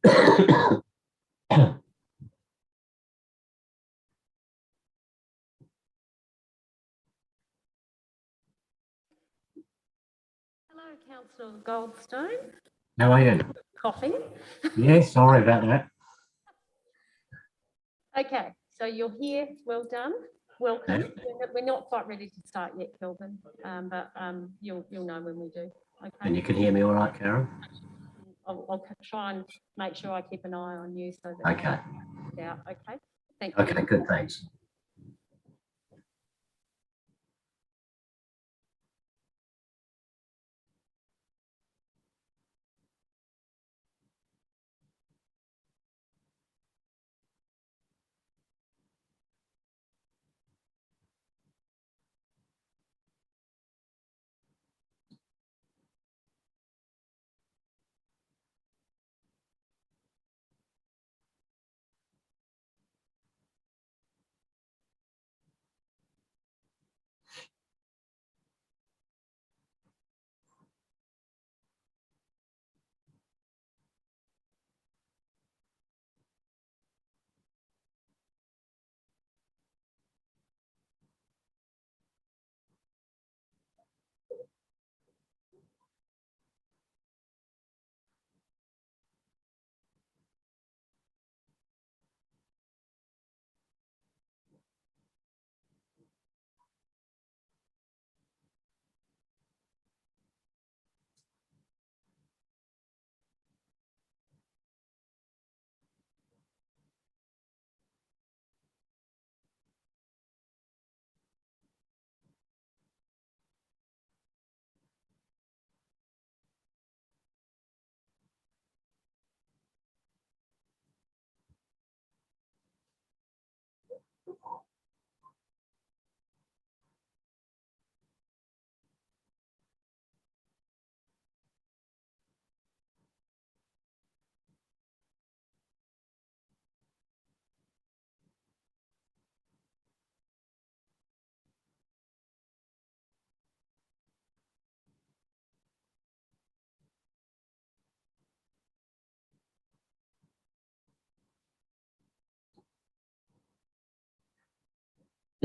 Hello, Councillor Goldstone. How are you? Coughing. Yeah, sorry about that. Okay, so you're here. Well done. Welcome. Yeah. We're not quite ready to start yet, Kelvin, but you'll know when we do. Okay. And you can hear me all right, Karen? I'll try and make sure I keep an eye on you so that Okay. Yeah. Okay. Thank you. Okay, good, thanks.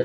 I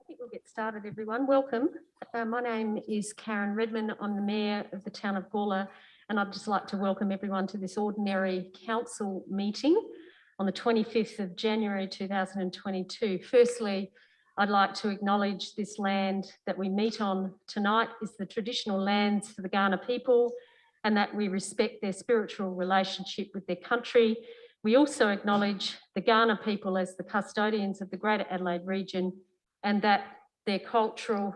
think we'll get started, everyone. Welcome. My name is Karen Redman. I'm the Mayor of the town of Gullah, and I'd just like to welcome everyone to this ordinary council meeting on the 25th of January 2022. Firstly, I'd like to acknowledge this land that we meet on tonight is the traditional lands for the Kaurna people, and that we respect their spiritual relationship with their country. We also acknowledge the Kaurna people as the custodians of the Greater Adelaide region, and that their cultural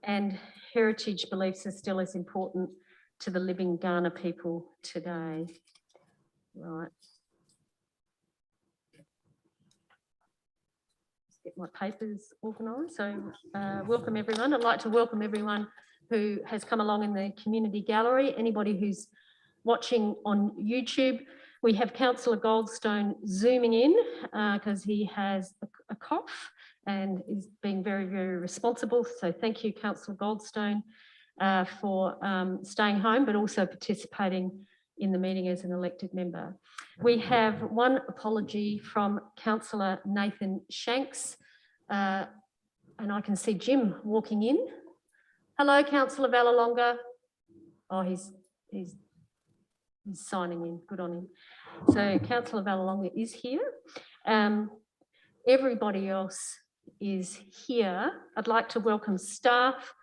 and heritage beliefs are still as important to the living Kaurna people today. Right. Let's get my papers organised. So welcome everyone. I'd like to welcome everyone who has come along in the community gallery, anybody who's watching on YouTube. We have Councillor Goldstone zooming in because he has a cough and is being very, very responsible. So thank you, Councillor Goldstone, for staying home, but also participating in the meeting as an elected member. We have one apology from Councillor Nathan Shanks, and I can see Jim walking in. Hello, Councillor Vallelonga. Oh, he's signing in, good on him. So Councillor Vallelonga is here. everybody else is here, I'd like to welcome staff,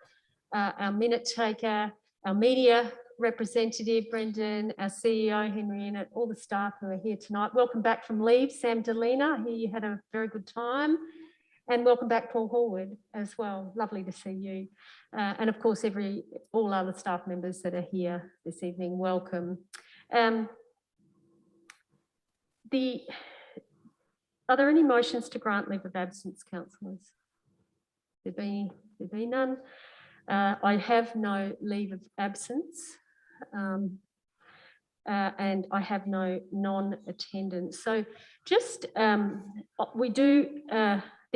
our minute taker, our media representative, Brendan, our CEO, Henrietta, all the staff who are here tonight. Welcome back from leave, Sam Delena. I hear you had a very good time. And welcome back, Paul Horwood, as well. Lovely to see you. And of course, all other staff members that are here this evening, welcome. Are there any motions to grant leave of absence, councillors? There be none. I have no leave of absence. And I have no non-attendance. So just, there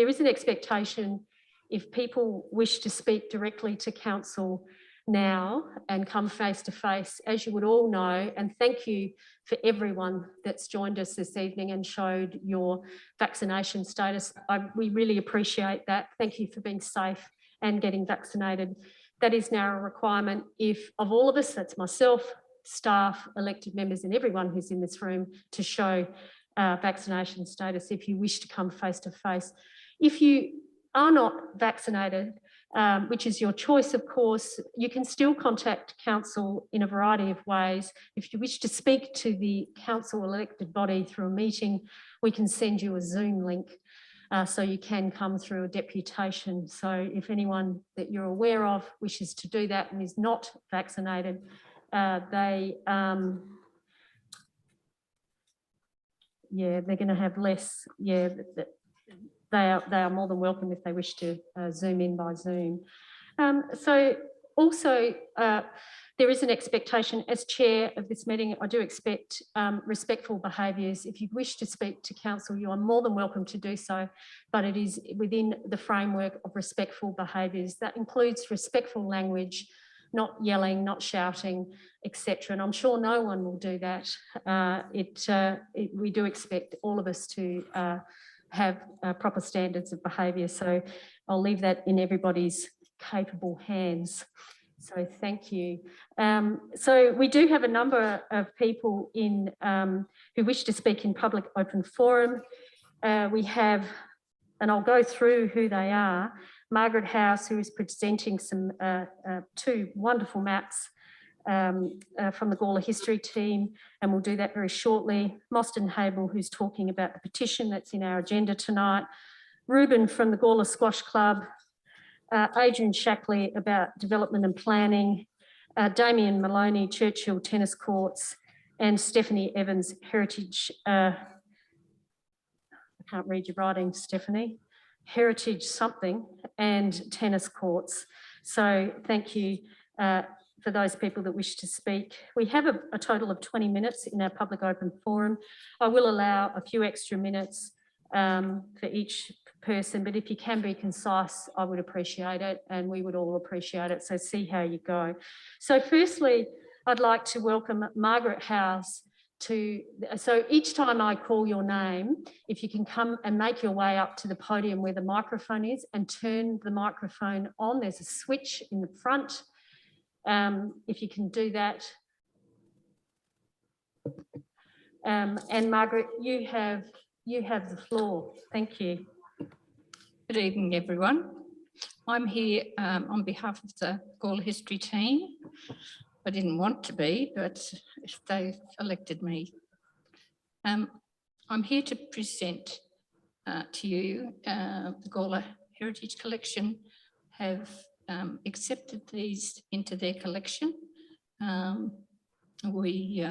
is an expectation if people wish to speak directly to council now and come face to face, as you would all know, and thank you for everyone that's joined us this evening and showed your vaccination status. We really appreciate that. Thank you for being safe and getting vaccinated. That is now a requirement of all of us, that's myself, staff, elected members and everyone who's in this room, to show vaccination status if you wish to come face to face. If you are not vaccinated, which is your choice, of course, you can still contact council in a variety of ways. If you wish to speak to the council elected body through a meeting, we can send you a Zoom link so you can come through a deputation. So if anyone that you're aware of wishes to do that and is not vaccinated, they're going to have less, they are more than welcome if they wish to Zoom in by Zoom. So also, there is an expectation, as chair of this meeting, I do expect respectful behaviours. If you wish to speak to council, you are more than welcome to do so, but it is within the framework of respectful behaviours. That includes respectful language, not yelling, not shouting, etc. And I'm sure no one will do that. We do expect all of us to have proper standards of behaviour. So I'll leave that in everybody's capable hands. So thank you. So we do have a number of people in who wish to speak in public open forum. We have, and I'll go through who they are, Margaret House, who is presenting some two wonderful maps from the Gullah history team, and we'll do that very shortly. Mostyn Hable, who's talking about the petition that's in our agenda tonight. Ruben from the Gullah Squash Club. Adrian Shackley about development and planning. Damien Maloney, Churchill tennis courts. And Stephanie Evans, heritage. I can't read your writing, Stephanie. Heritage something and tennis courts. So thank you for those people that wish to speak. We have a total of 20 minutes in our public open forum. I will allow a few extra minutes for each person, but if you can be concise, I would appreciate it and we would all appreciate it. So see how you go. So firstly, I'd like to welcome Margaret House so each time I call your name, if you can come and make your way up to the podium where the microphone is and turn the microphone on. There's a switch in the front. If you can do that. And Margaret, you have the floor. Thank you. Good evening, everyone. I'm here on behalf of the Gullah history team. I didn't want to be, but they elected me. I'm here to present to you the Gullah Heritage Collection have accepted these into their collection. We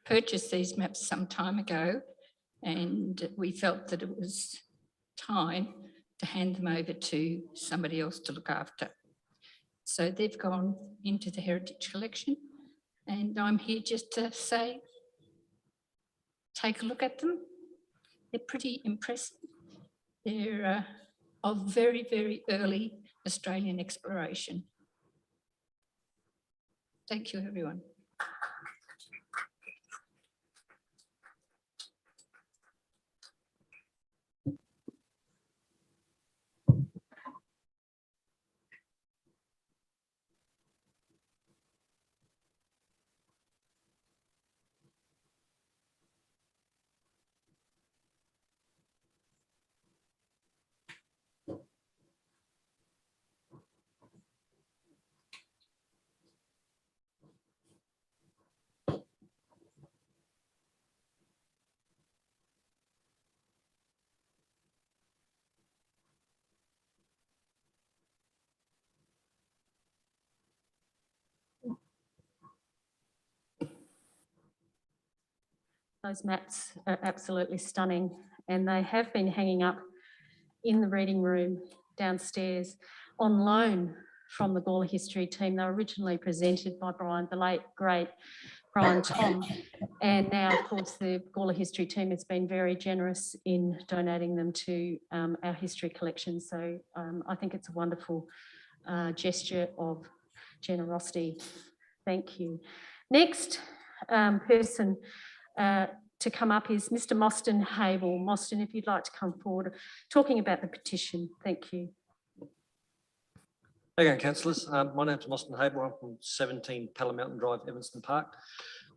purchased these maps some time ago and we felt that it was time to hand them over to somebody else to look after. So they've gone into the Heritage Collection and I'm here just to say, take a look at them. They're pretty impressive. They're of very, very early Australian exploration. Thank you, everyone. Those maps are absolutely stunning, and they have been hanging up in the reading room downstairs on loan from the Gullah history team. They were originally presented by Brian, the late, great Brian Tom. And now, of course, the Gullah history team has been very generous in donating them to our history collection. So I think it's a wonderful gesture of generosity. Thank you. Next person to come up is Mr. Mostyn Hable. Mostyn, if you'd like to come forward, talking about the petition. Thank you. Again, councillors, my name's Mostyn Hable. I'm from 17 Palla Mountain Drive, Evanston Park.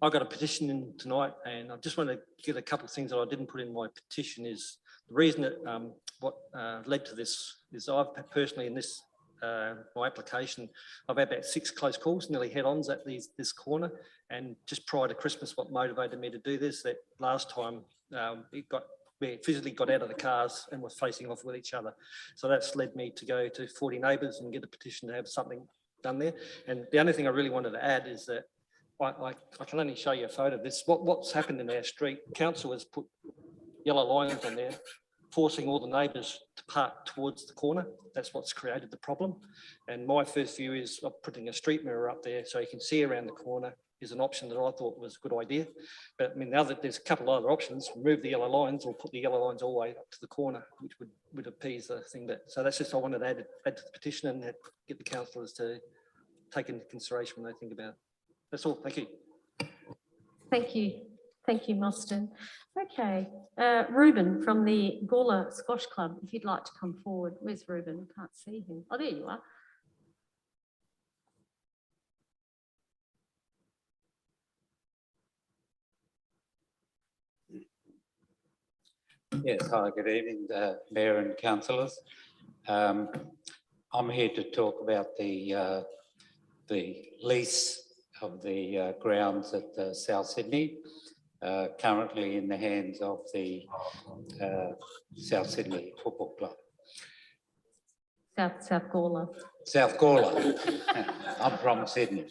I got a petition in tonight, and I just want to get a couple of things that I didn't put in my petition. Is the reason that what led to this is I've personally in this my application, I've had about 6 close calls, nearly head-ons at this corner. And just prior to Christmas, what motivated me to do this, that last time we physically got out of the cars and were facing off with each other. So that's led me to go to 40 neighbours and get a petition to have something done there. And the only thing I really wanted to add is that I can only show you a photo of this. What's happened in our street, council has put yellow lines on there, forcing all the neighbours to park towards the corner. That's what's created the problem. And my first view is of putting a street mirror up there so you can see around the corner is an option that I thought was a good idea. But I mean, now that there's a couple of other options, remove the yellow lines or put the yellow lines all the way up to the corner, which would appease the thing. So that's just I wanted to add to the petition and get the councillors to take into consideration when they think about it. That's all. Thank you. Thank you. Thank you, Mostyn. Okay, Ruben from the Gullah Squash Club, if you'd like to come forward. Where's Ruben? I can't see him. Oh, there you are. Yes, hi, good evening, Mayor and councillors. I'm here to talk about the lease of the grounds at South Sydney, currently in the hands of the South Sydney Football Club. South Gullah. South Gullah. I'm from Sydney.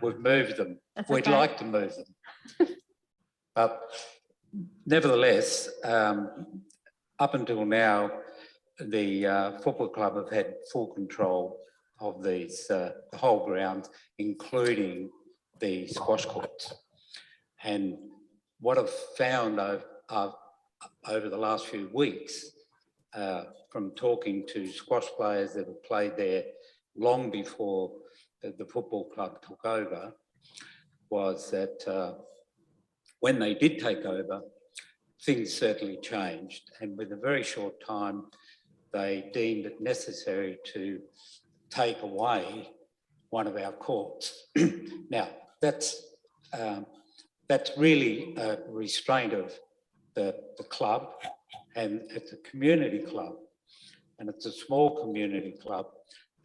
We've moved them. We'd like to move them. But nevertheless, up until now, the football club have had full control of these, the whole ground, including the squash courts. And what I've found over the last few weeks, from talking to squash players that have played there long before the football club took over, was that when they did take over, things certainly changed. And with a very short time, they deemed it necessary to take away one of our courts. Now, that's really a restraint of the club, and it's a community club, and it's a small community club,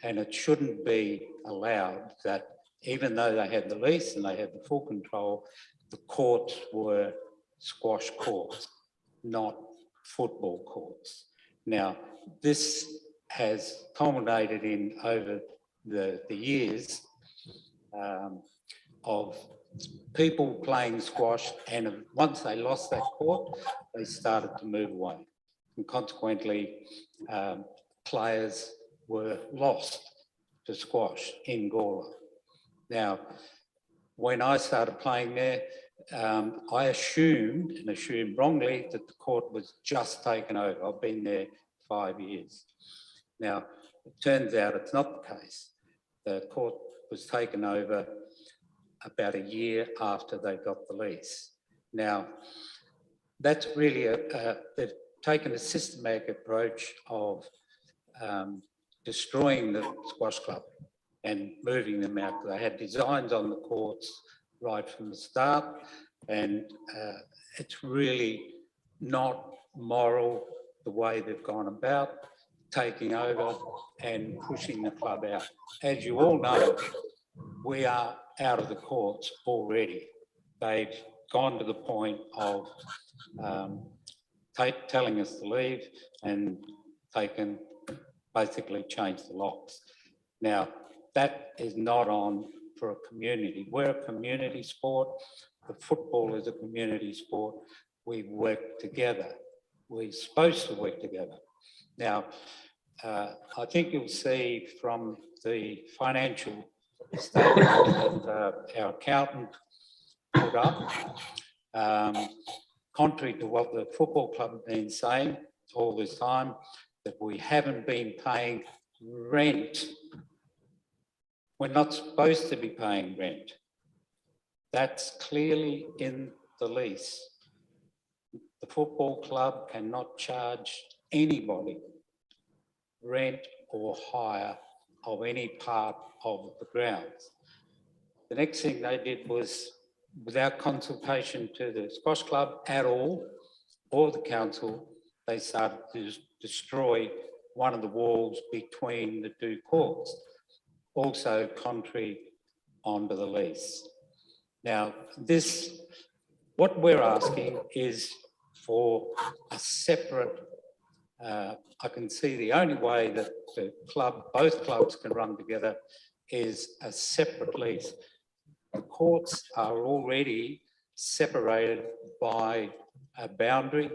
and it shouldn't be allowed that, even though they had the lease and they had the full control, the courts were squash courts, not football courts. Now, this has culminated in over the years of people playing squash, and once they lost that court, they started to move away. And consequently, players were lost to squash in Gullah. Now, when I started playing there, I assumed wrongly that the court was just taken over. I've been there 5 years. Now, it turns out it's not the case. The court was taken over about a year after they got the lease. Now, that's really they've taken a systematic approach of destroying the squash club and moving them out. They had designs on the courts right from the start, and it's really not moral the way they've gone about taking over and pushing the club out. As you all know, we are out of the courts already. They've gone to the point of telling us to leave, and they can basically change the locks. Now, that is not on for a community. We're a community sport. the football is a community sport. We work together. We're supposed to work together. Now, I think you'll see from the financial statement that our accountant put up, contrary to what the football club have been saying all this time, that we haven't been paying rent. We're not supposed to be paying rent. That's clearly in the lease. The football club cannot charge anybody rent or hire of any part of the grounds. The next thing they did was, without consultation to the squash club at all, or the council, they started to destroy one of the walls between the two courts, also contrary onto the lease. Now, what we're asking is for a separate, I can see the only way that the club, both clubs can run together is a separate lease. The courts are already separated by a boundary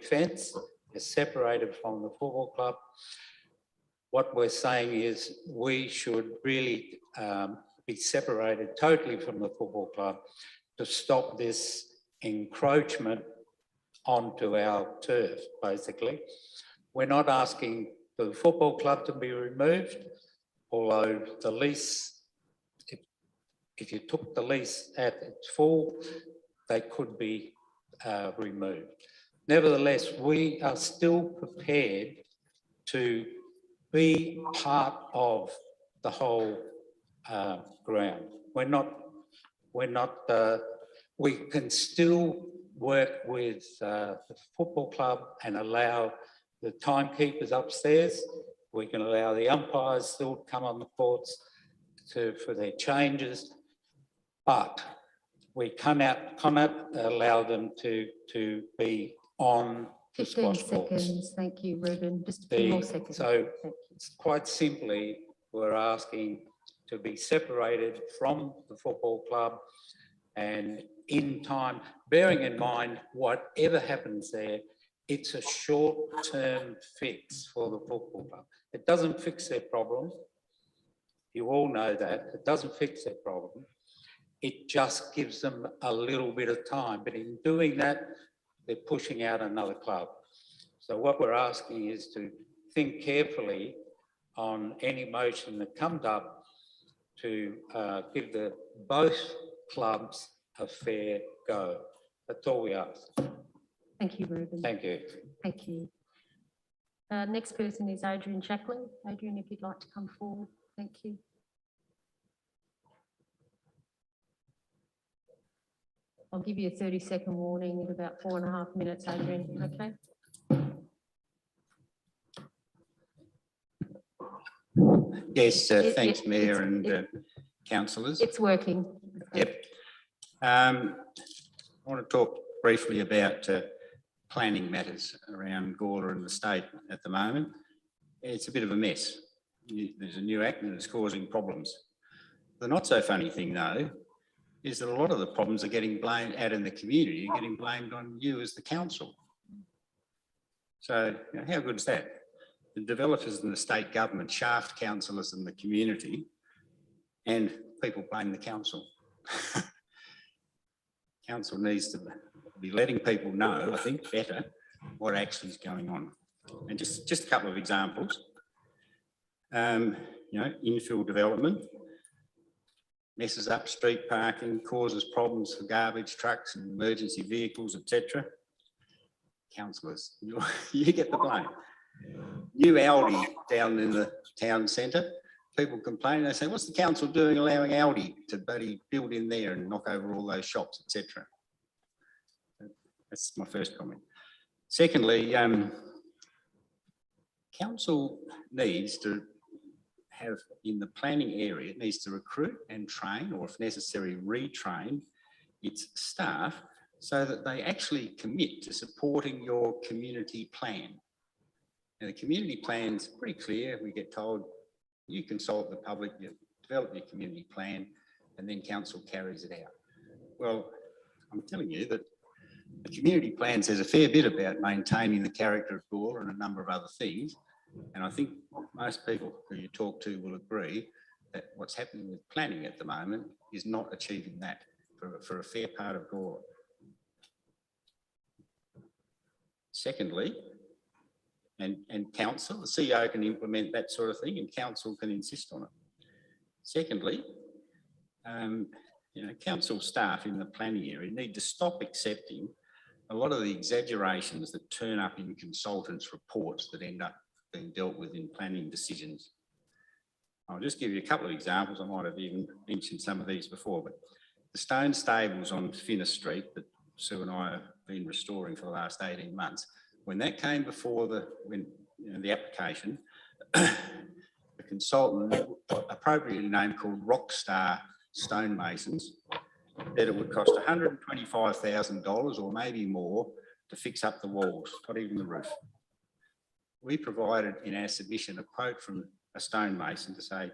fence. They're separated from the football club. What we're saying is we should really be separated totally from the football club to stop this encroachment onto our turf, basically. We're not asking for the football club to be removed, although the lease, if you took the lease at its full, they could be removed. Nevertheless, we are still prepared to be part of the whole ground. We can still work with the football club and allow the timekeepers upstairs. We can allow the umpires still to come on the courts for their changes, but we cannot allow them to be on the 15 squash courts. seconds. Thank you, Ruben. Just a few more seconds. So it's quite simply, we're asking to be separated from the football club, and in time, bearing in mind whatever happens there, it's a short-term fix for the football club. It doesn't fix their problem. You all know that. It doesn't fix their problem. It just gives them a little bit of time. But in doing that, they're pushing out another club. So what we're asking is to think carefully on any motion that comes up to give both clubs a fair go. That's all we ask. Thank you, Ruben. Thank you. Thank you. Next person is Adrian Chaplin. Adrian, if you'd like to come forward. Thank you. I'll give you a 30-second warning in about 4.5 minutes, Adrian, okay? Yes, thanks, Mayor and councillors. It's working. Yep. I want to talk briefly about planning matters around Gullah and the state at the moment. It's a bit of a mess. There's a new act and it's causing problems. The not so funny thing though is that a lot of the problems are getting blamed out in the community, are getting blamed on you as the council. So you know, how good is that? The developers and the state government shaft councillors in the community, and people blame the council. Council needs to be letting people know, I think, better what actually is going on. And just a couple of examples. You know, infill development messes up street parking, causes problems for garbage trucks and emergency vehicles, etc. Councillors, you get the blame. New Aldi down in the town centre, people complain, they say, what's the council doing allowing Aldi to bloody build in there and knock over all those shops, etc. That's my first comment. Secondly, council needs to have, in the planning area, it needs to recruit and train, or if necessary, retrain its staff so that they actually commit to supporting your community plan. Now, the community plan's pretty clear. We get told you consult the public, you develop your community plan, and then council carries it out. Well, I'm telling you that the community plan says a fair bit about maintaining the character of Gullah and a number of other things. And I think most people who you talk to will agree that what's happening with planning at the moment is not achieving that for a fair part of Gullah. Secondly, and council, the CEO can implement that sort of thing and council can insist on it. Secondly, council staff in the planning area need to stop accepting a lot of the exaggerations that turn up in consultants' reports that end up being dealt with in planning decisions. I'll just give you a couple of examples. I might have even mentioned some of these before, but the stone stables on Finner Street that Sue and I have been restoring for the last 18 months, when that came before the application, the consultant, appropriately named called Rockstar Stonemasons, that it would cost $125,000 or maybe more to fix up the walls, not even the roof. We provided in our submission a quote from a stonemason to say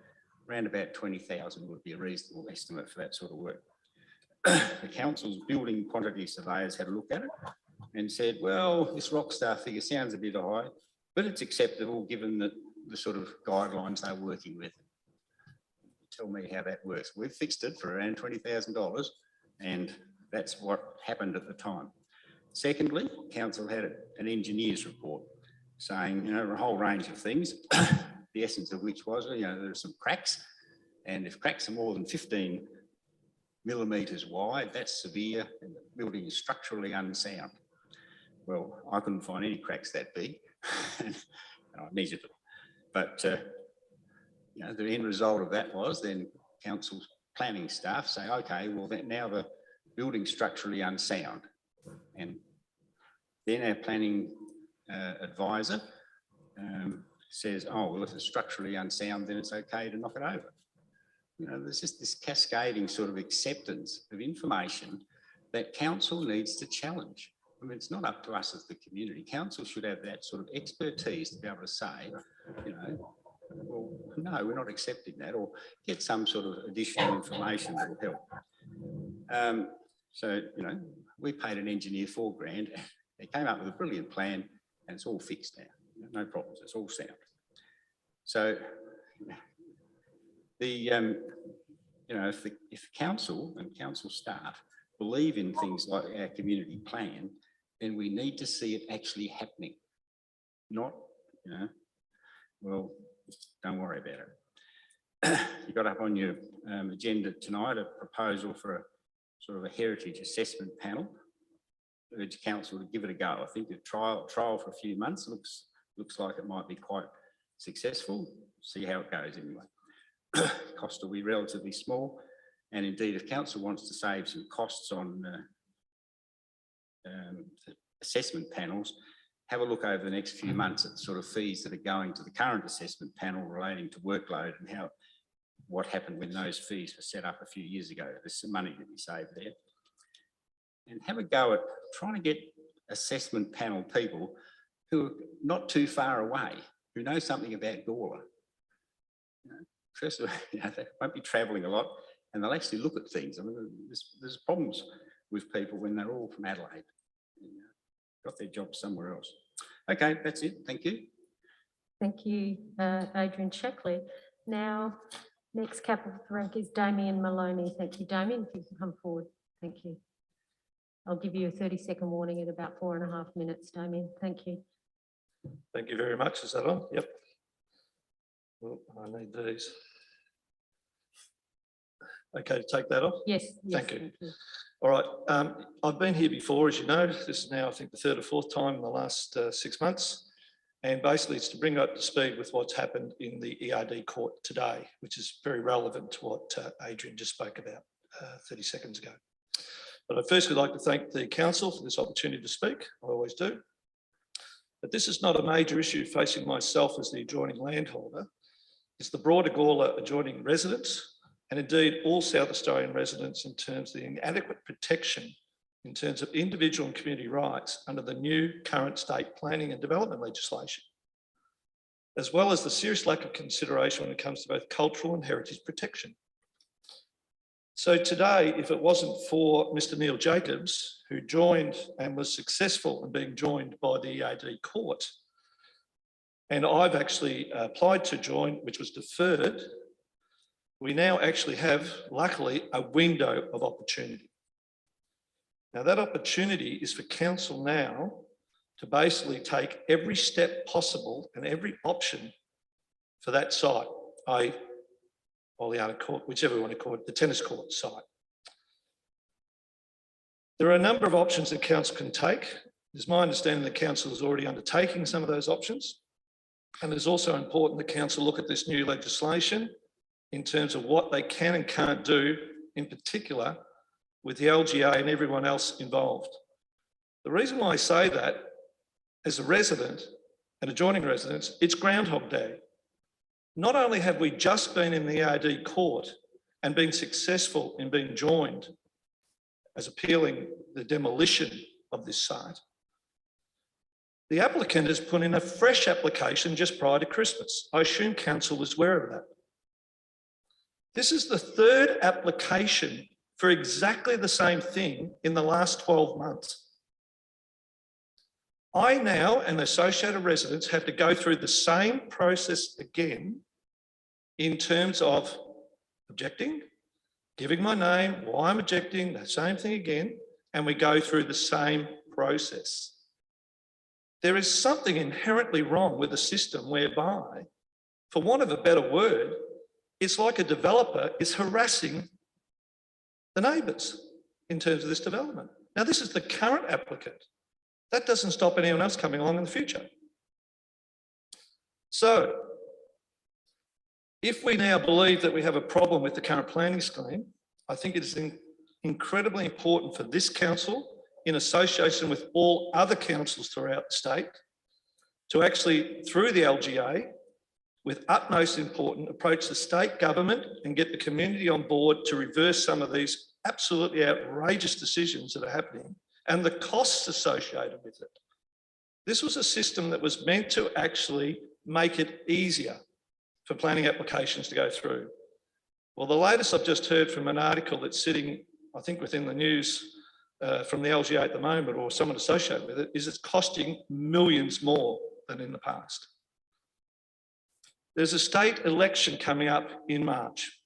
around about 20,000 would be a reasonable estimate for that sort of work. The council's building quantity surveyors had a look at it and said, well, this Rockstar figure sounds a bit high, but it's acceptable given the sort of guidelines they're working with. Tell me how that works. We've fixed it for around $20,000 and that's what happened at the time. Secondly, council had an engineer's report saying, a whole range of things, the essence of which was, there are some cracks, and if cracks are more than 15 millimetres wide, that's severe and the building is structurally unsound. Well, I couldn't find any cracks that big and I measured them. But the end result of that was then council's planning staff say, okay, well now the building's structurally unsound. And then our planning advisor says, oh, well, if it's structurally unsound, then it's okay to knock it over. There's just this cascading sort of acceptance of information that council needs to challenge. I mean, it's not up to us as the community. Council should have that sort of expertise to be able to say, well, no, we're not accepting that, or get some sort of additional information that will help. So, we paid an engineer $4,000. They came up with a brilliant plan and it's all fixed now. No problems, it's all sound. So, if council and council staff believe in things like our community plan, then we need to see it actually happening. Not, well, don't worry about it. You got up on your agenda tonight a proposal for a sort of a heritage assessment panel. I urge council to give it a go. I think a trial for a few months looks like it might be quite successful. See how it goes anyway. Cost will be relatively small, and indeed, if council wants to save some costs on assessment panels, have a look over the next few months at the sort of fees that are going to the current assessment panel relating to workload and what happened when those fees were set up a few years ago. There's some money to be saved there. And have a go at trying to get assessment panel people who are not too far away, who know something about Gullah. First of all, they won't be travelling a lot and they'll actually look at things. I mean, there's problems with people when they're all from Adelaide. Got their jobs somewhere else. Okay, that's it. Thank you. Thank you, Adrian Shackley. Now, next cap of the rank is Damien Maloney. Thank you, Damien, if you can come forward. Thank you. I'll give you a 30-second warning at about 4.5 minutes, Damien. Thank you. Thank you very much. Is that on? Yep. Well, I need these. Okay, to take that off? Yes. Thank you. All right. I've been here before, as you know. This is now, I think, the third or fourth time in the last 6 months. And basically, it's to bring up to speed with what's happened in the ERD court today, which is very relevant to what Adrian just spoke about 30 seconds ago. But I'd firstly like to thank the council for this opportunity to speak. I always do. But this is not a major issue facing myself as the adjoining landholder. It's the broader Gullah adjoining residents, and indeed all South Australian residents, in terms of the inadequate protection in terms of individual and community rights under the new current state planning and development legislation, as well as the serious lack of consideration when it comes to both cultural and heritage protection. So today, if it wasn't for Mr. Neil Jacobs, who joined and was successful in being joined by the EAD court, and I've actually applied to join, which was deferred, we now actually have, luckily, a window of opportunity. Now, that opportunity is for council now to basically take every step possible and every option for that site, or the other court, whichever you want to call it, the tennis court site. There are a number of options that council can take. It's my understanding that council is already undertaking some of those options. And it's also important that council look at this new legislation in terms of what they can and can't do, in particular with the LGA and everyone else involved. The reason why I say that, as a resident and adjoining residents, it's Groundhog Day. Not only have we just been in the EAD court and been successful in being joined as appealing the demolition of this site, the applicant has put in a fresh application just prior to Christmas. I assume council is aware of that. This is the third application for exactly the same thing in the last 12 months. I now and associated residents have to go through the same process again in terms of objecting, giving my name, why I'm objecting, the same thing again, and we go through the same process. There is something inherently wrong with the system whereby, for want of a better word, it's like a developer is harassing the neighbours in terms of this development. Now, this is the current applicant. That doesn't stop anyone else coming along in the future. So, if we now believe that we have a problem with the current planning scheme, I think it is incredibly important for this council, in association with all other councils throughout the state, to actually, through the LGA, with utmost importance, approach the state government and get the community on board to reverse some of these absolutely outrageous decisions that are happening and the costs associated with it. This was a system that was meant to actually make it easier for planning applications to go through. Well, the latest I've just heard from an article that's sitting, I think, within the news from the LGA at the moment, or someone associated with it, is it's costing millions more than in the past. There's a state election coming up in March.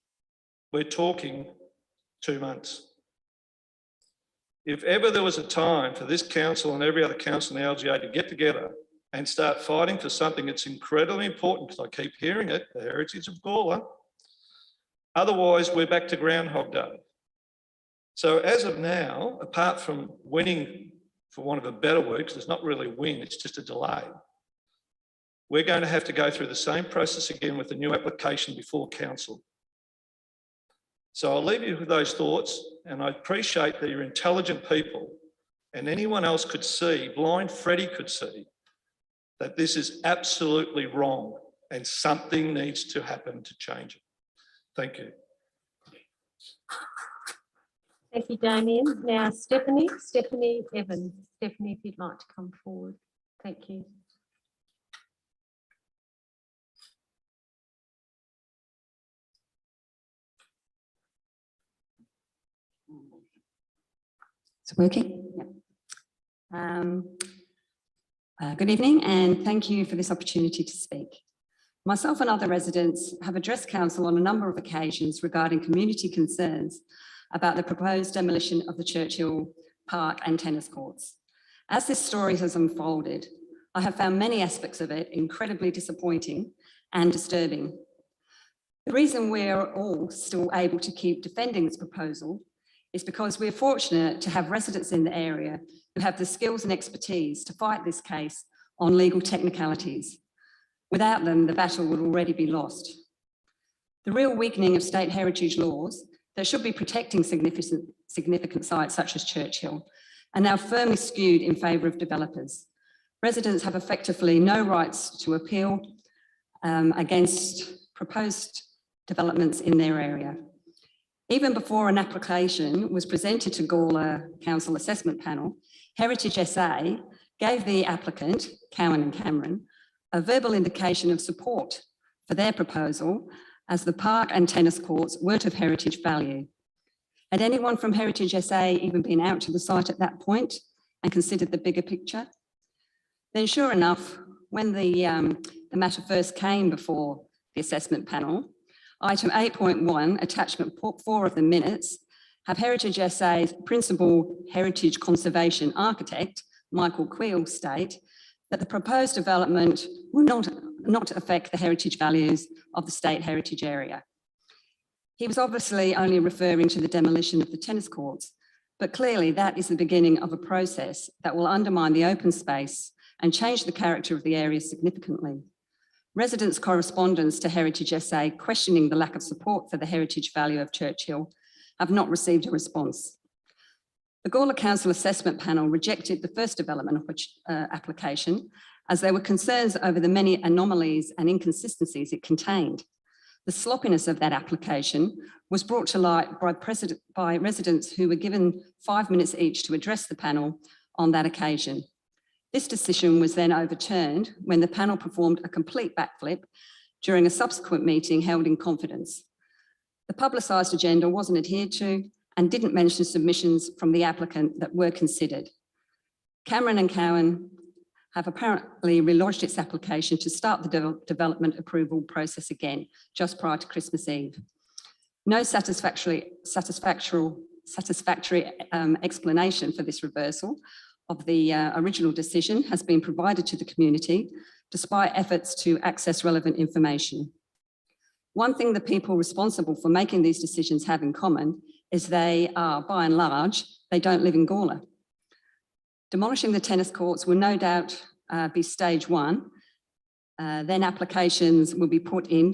We're talking 2 months. If ever there was a time for this council and every other council in the LGA to get together and start fighting for something that's incredibly important, because I keep hearing it, the heritage of Gullah, otherwise we're back to Groundhog Day. So as of now, apart from winning, for want of a better word, because it's not really a win, it's just a delay, we're going to have to go through the same process again with the new application before council. So I'll leave you with those thoughts, and I appreciate that you're intelligent people, and anyone else could see, blind Freddie could see, that this is absolutely wrong and something needs to happen to change it. Thank you. Thank you, Damien. Now, Stephanie Evans. Stephanie, if you'd like to come forward. Thank you. It's working. Yep. Good evening, and thank you for this opportunity to speak. Myself and other residents have addressed council on a number of occasions regarding community concerns about the proposed demolition of the Churchill Park and tennis courts. As this story has unfolded, I have found many aspects of it incredibly disappointing and disturbing. The reason we're all still able to keep defending this proposal is because we're fortunate to have residents in the area who have the skills and expertise to fight this case on legal technicalities. Without them, the battle would already be lost. The real weakening of state heritage laws that should be protecting significant sites such as Churchill are now firmly skewed in favour of developers. Residents have effectively no rights to appeal against proposed developments in their area. Even before an application was presented to Gullah Council Assessment Panel, Heritage SA gave the applicant, Cowan and Cameron, a verbal indication of support for their proposal, as the park and tennis courts weren't of heritage value. Had anyone from Heritage SA even been out to the site at that point and considered the bigger picture? Then sure enough, when the matter first came before the assessment panel, item 8.1, attachment 4 of the minutes, have Heritage SA's principal heritage conservation architect, Michael Queel, state that the proposed development will not affect the heritage values of the state heritage area. He was obviously only referring to the demolition of the tennis courts, but clearly that is the beginning of a process that will undermine the open space and change the character of the area significantly. Residents' correspondence to Heritage SA questioning the lack of support for the heritage value of Churchill have not received a response. The Gullah Council Assessment Panel rejected the first development application as there were concerns over the many anomalies and inconsistencies it contained. The sloppiness of that application was brought to light by residents who were given 5 minutes each to address the panel on that occasion. This decision was then overturned when the panel performed a complete backflip during a subsequent meeting held in confidence. The publicised agenda wasn't adhered to and didn't mention submissions from the applicant that were considered. Cameron and Cowan have apparently relodged its application to start the development approval process again, just prior to Christmas Eve. No satisfactory explanation for this reversal of the original decision has been provided to the community, despite efforts to access relevant information. One thing the people responsible for making these decisions have in common is they are, by and large, they don't live in Gullah. Demolishing the tennis courts will no doubt be stage one. Then applications will be put in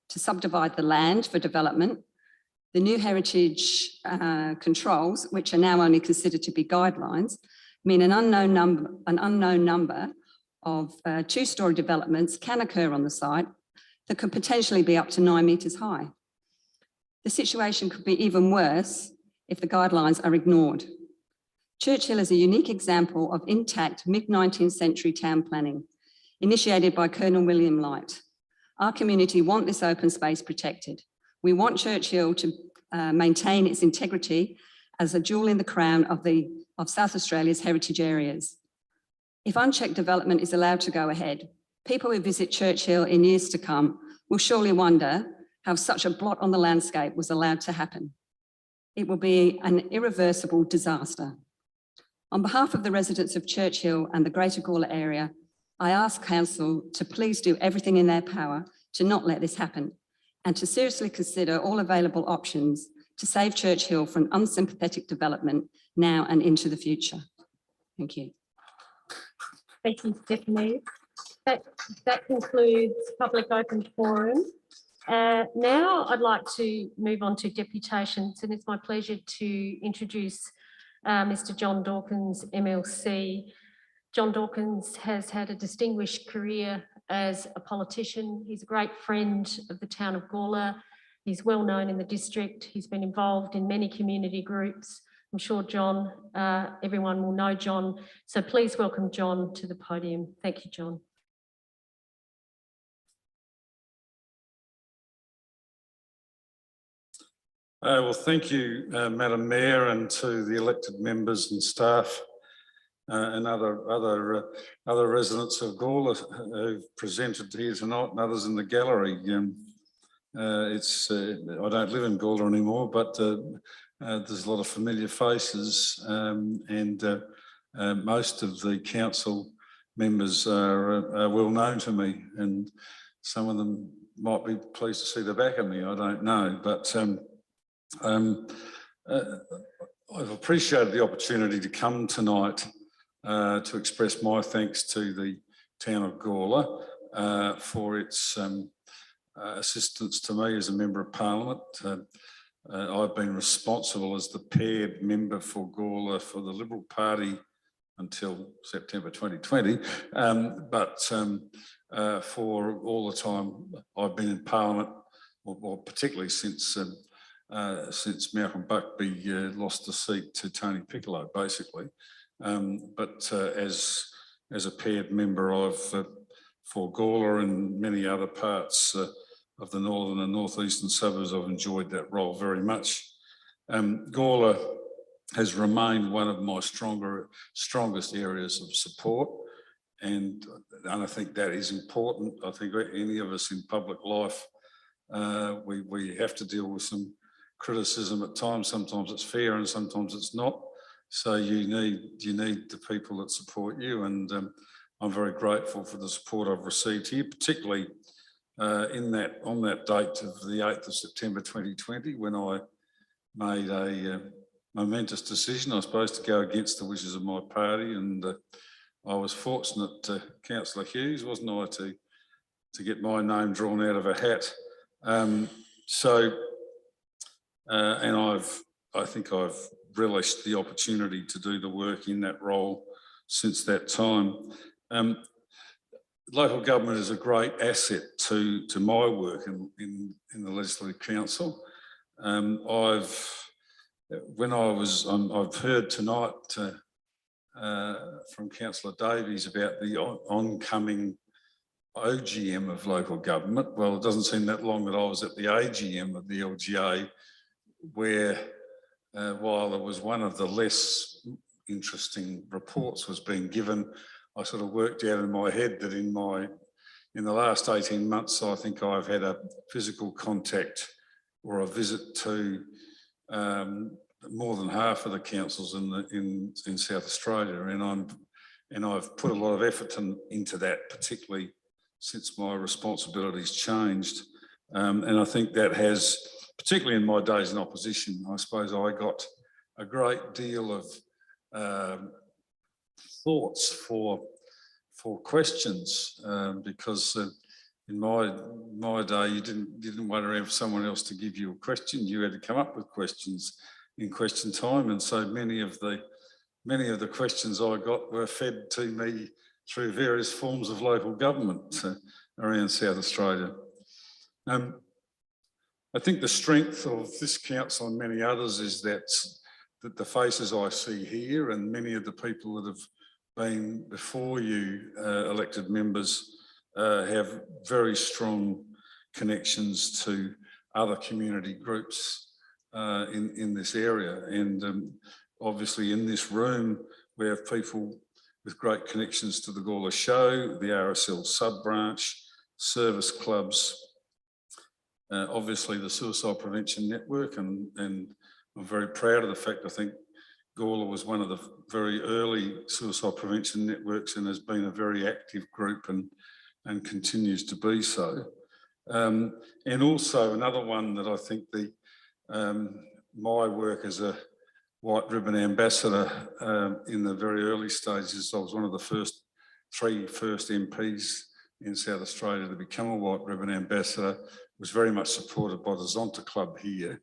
to subdivide the land for development. The new heritage controls, which are now only considered to be guidelines, mean an unknown number of two-storey developments can occur on the site that could potentially be up to 9 metres high. The situation could be even worse if the guidelines are ignored. Churchill is a unique example of intact mid-19th century town planning, initiated by Colonel William Light. Our community want this open space protected. We want Churchill to maintain its integrity as a jewel in the crown of South Australia's heritage areas. If unchecked development is allowed to go ahead, people who visit Churchill in years to come will surely wonder how such a blot on the landscape was allowed to happen. It will be an irreversible disaster. On behalf of the residents of Churchill and the Greater Gullah area, I ask Council to please do everything in their power to not let this happen and to seriously consider all available options to save Churchill from unsympathetic development now and into the future. Thank you. Thank you, Stephanie. That concludes public open forum. Now I'd like to move on to deputations, and it's my pleasure to introduce Mr. John Dawkins, MLC. John Dawkins has had a distinguished career as a politician. He's a great friend of the town of Gullah. He's well known in the district. He's been involved in many community groups. I'm sure John, everyone will know John. So please welcome John to the podium. Thank you, John. Well, thank you, Madam Mayor, and to the elected members and staff and other residents of Gullah who've presented here tonight, and others in the gallery. I don't live in Gullah anymore, but there's a lot of familiar faces, and most of the council members are well known to me, and some of them might be pleased to see the back of me. I don't know, but I've appreciated the opportunity to come tonight to express my thanks to the town of Gullah for its assistance to me as a Member of Parliament. I've been responsible as the paired member for Gullah for the Liberal Party until September 2020, but for all the time I've been in Parliament, or particularly since Malcolm Buckby lost the seat to Tony Piccolo, basically. But as a paired member for Gullah and many other parts of the northern and northeastern suburbs, I've enjoyed that role very much. Gullah has remained one of my strongest areas of support. And I think that is important. I think any of us in public life, we have to deal with some criticism at times. Sometimes it's fair and sometimes it's not. So you need the people that support you. And I'm very grateful for the support I've received here, particularly on that date of the 8th of September 2020, when I made a momentous decision, I suppose, to go against the wishes of my party. And I was fortunate, Councillor Hughes, wasn't I, to get my name drawn out of a hat. And I think I've relished the opportunity to do the work in that role since that time. Local government is a great asset to my work in the Legislative Council. I've heard tonight from Councillor Davies about the oncoming OGM of local government. Well, it doesn't seem that long that I was at the AGM of the LGA, where while there was one of the less interesting reports was being given, I sort of worked out in my head that in the last 18 months, I think I've had a physical contact or a visit to more than half of the councils in South Australia, and I've put a lot of effort into that, particularly since my responsibilities changed. And I think that has, particularly in my days in opposition, I suppose I got a great deal of thoughts for questions, because in my day you didn't wait around for someone else to give you a question. You had to come up with questions in question time, and so many of the questions I got were fed to me through various forms of local government around South Australia. I think the strength of this council and many others is that the faces I see here, and many of the people that have been before you, elected members, have very strong connections to other community groups in this area. And obviously in this room, we have people with great connections to the Gullah Show, the RSL sub-branch, service clubs, obviously the Suicide Prevention Network, and I'm very proud of the fact I think Gullah was one of the very early suicide prevention networks and has been a very active group and continues to be so. And also another one that I think my work as a White Ribbon Ambassador in the very early stages, I was one of the three first MPs in South Australia to become a White Ribbon Ambassador, was very much supported by the Zonta Club here,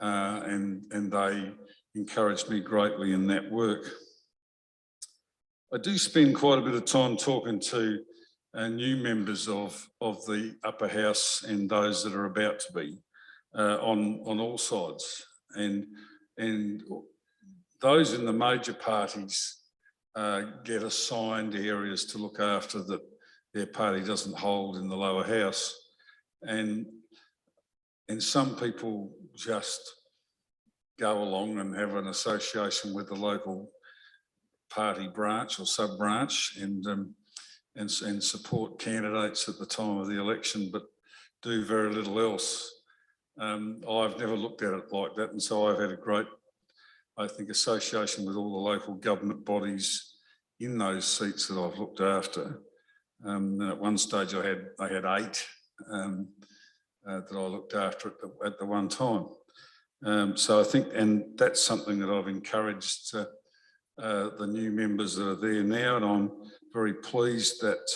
and they encouraged me greatly in that work. I do spend quite a bit of time talking to new members of the upper house and those that are about to be on all sides, and those in the major parties get assigned areas to look after that their party doesn't hold in the lower house, and some people just go along and have an association with the local party branch or sub-branch and support candidates at the time of the election, but do very little else. I've never looked at it like that, and so I've had a great, I think, association with all the local government bodies in those seats that I've looked after. And at one stage I had 8 that I looked after at the one time. So I think, and that's something that I've encouraged the new members that are there now, and I'm very pleased that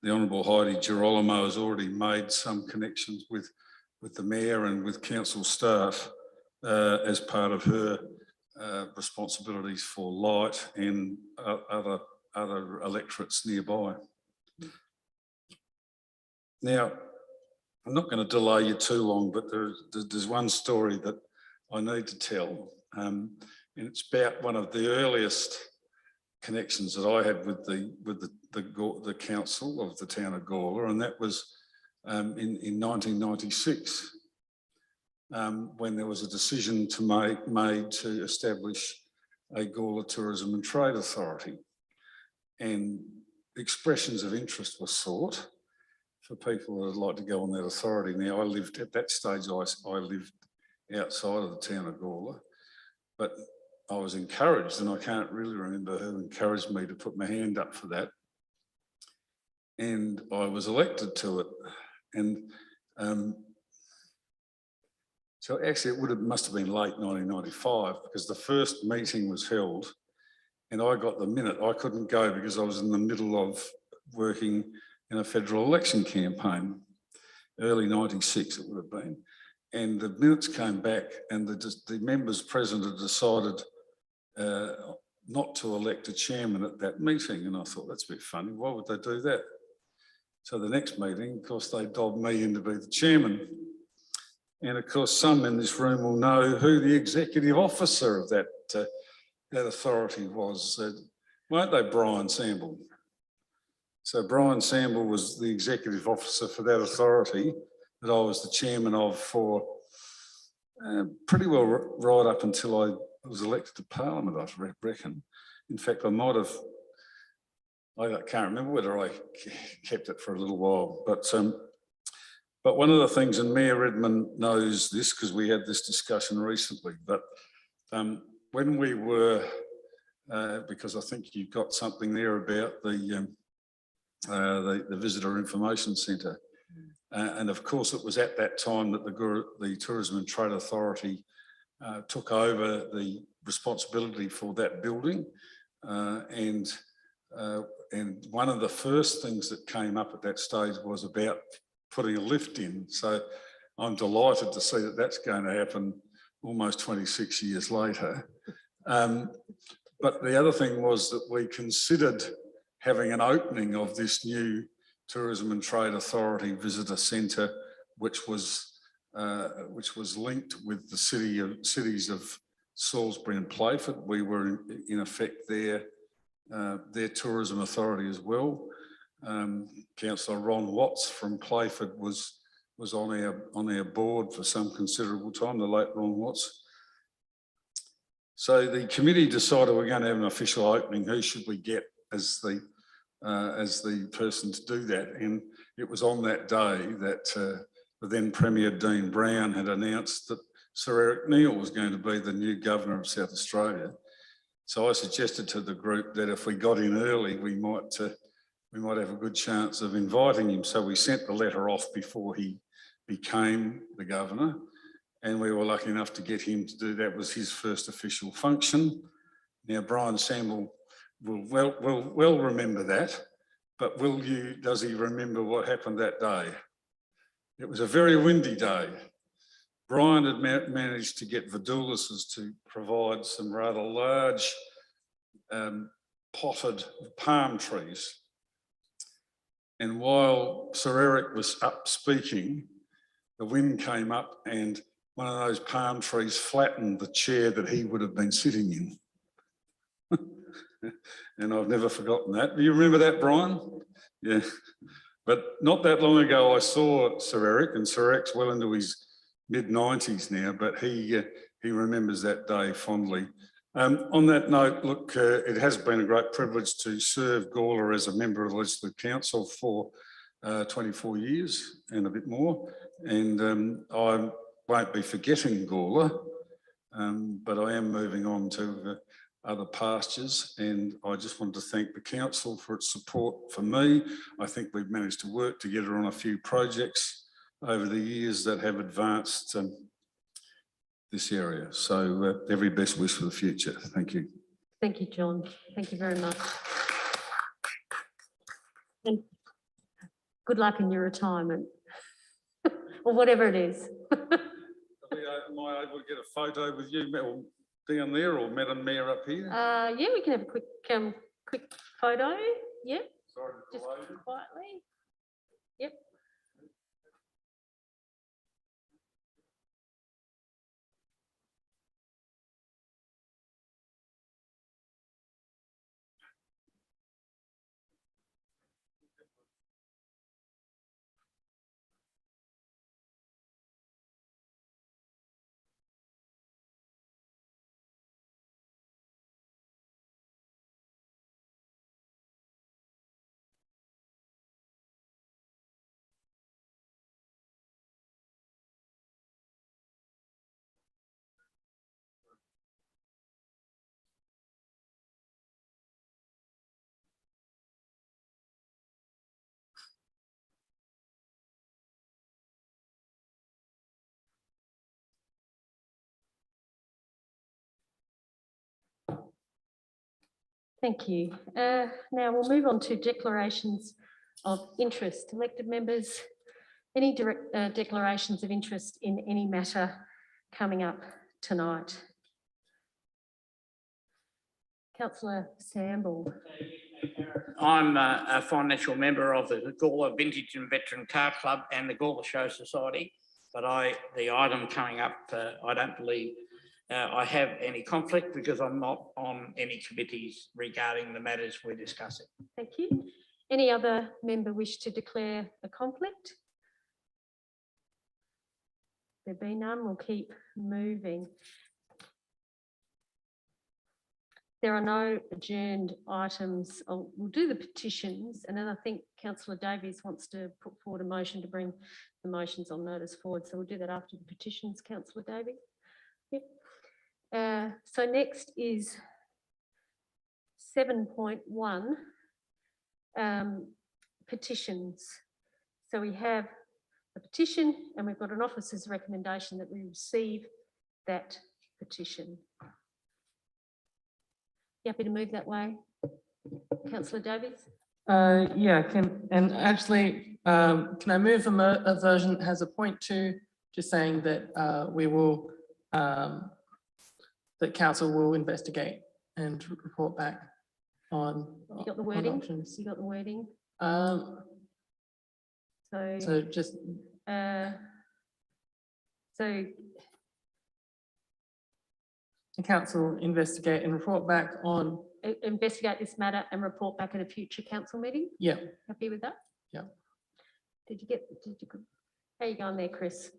the Honourable Heidi Girolamo has already made some connections with the Mayor and with council staff as part of her responsibilities for Light and other electorates nearby. Now, I'm not going to delay you too long, but there's one story that I need to tell, and it's about one of the earliest connections that I had with the council of the town of Gullah, and that was in 1996. when there was a decision made to establish a Gullah Tourism and Trade Authority. And expressions of interest were sought for people that would like to go on that authority. Now, I lived at that stage, I lived outside of the town of Gullah, but I was encouraged, and I can't really remember who encouraged me to put my hand up for that. And I was elected to it. And so actually must have been late 1995, because the first meeting was held and I got the minute. I couldn't go because I was in the middle of working in a federal election campaign, early 96 it would have been. And the minutes came back and the members present had decided not to elect a chairman at that meeting. And I thought, that's a bit funny. Why would they do that? So the next meeting, of course, they dobbed me in to be the chairman. And of course, some in this room will know who the executive officer of that authority was. Weren't they? Brian Samble. So Brian Samble was the executive officer for that authority that I was the chairman of for pretty well right up until I was elected to Parliament, I reckon. In fact, I can't remember whether I kept it for a little while, but one of the things, and Mayor Redmond knows this because we had this discussion recently, but when we were, because I think you've got something there about the Visitor Information Centre, and of course it was at that time that the Tourism and Trade Authority took over the responsibility for that building, and one of the first things that came up at that stage was about putting a lift in. So I'm delighted to see that that's going to happen almost 26 years later. But the other thing was that we considered having an opening of this new Tourism and Trade Authority Visitor Centre, which was linked with the cities of Salisbury and Playford. We were in effect their tourism authority as well. Councillor Ron Watts from Playford was on our board for some considerable time, the late Ron Watts. So the committee decided we're going to have an official opening. Who should we get as the person to do that? And it was on that day that the then Premier Dean Brown had announced that Sir Eric Neal was going to be the new Governor of South Australia. So I suggested to the group that if we got in early, we might have a good chance of inviting him. So we sent the letter off before he became the Governor, and we were lucky enough to get him to do that. It was his first official function. Now, Brian Samble will well remember that, but does he remember what happened that day? It was a very windy day. Brian had managed to get Vidulis's to provide some rather large potted palm trees. And while Sir Eric was up speaking, the wind came up and one of those palm trees flattened the chair that he would have been sitting in. And I've never forgotten that. Do you remember that, Brian? Yeah. But not that long ago, I saw Sir Eric, and Sir Eric's well into his mid-90s now, but he remembers that day fondly. On that note, look, it has been a great privilege to serve Gullah as a member of the Legislative Council for 24 years and a bit more. And I won't be forgetting Gullah, but I am moving on to other pastures. And I just wanted to thank the council for its support for me. I think we've managed to work together on a few projects over the years that have advanced this area. So every best wish for the future. Thank you. Thank you, John. Thank you very much. And good luck in your retirement, or whatever it is. Am I able to get a photo with you down there, or Madam Mayor up here? Yeah, we can have a quick photo. Yeah, Sorry to just delay you. quietly. Yep. Thank you. Now we'll move on to declarations of interest. Elected members, any direct declarations of interest in any matter coming up tonight? Councillor Samble. I'm a financial member of the Gullah Vintage and Veteran Car Club and the Gullah Show Society, but the item coming up, I don't believe I have any conflict because I'm not on any committees regarding the matters we're discussing. Thank you. Any other member wish to declare a conflict? There be none, we'll keep moving. There are no adjourned items. We'll do the petitions, and then I think Councillor Davies wants to put forward a motion to bring the motions on notice forward. So we'll do that after the petitions, Councillor Davies. Yep. So next is 7.1, petitions. So we have a petition and we've got an officer's recommendation that we receive that petition. You happy to move that way, Councillor Davies? Yeah, can I move a version that has a point to just saying that we will that council will investigate and report back on. You got the on wording? options. You got the wording? So just so the council investigate and report back on. Investigate this matter and report back at a future council meeting. Yeah. Happy with that? Yeah. How you going there, Chris?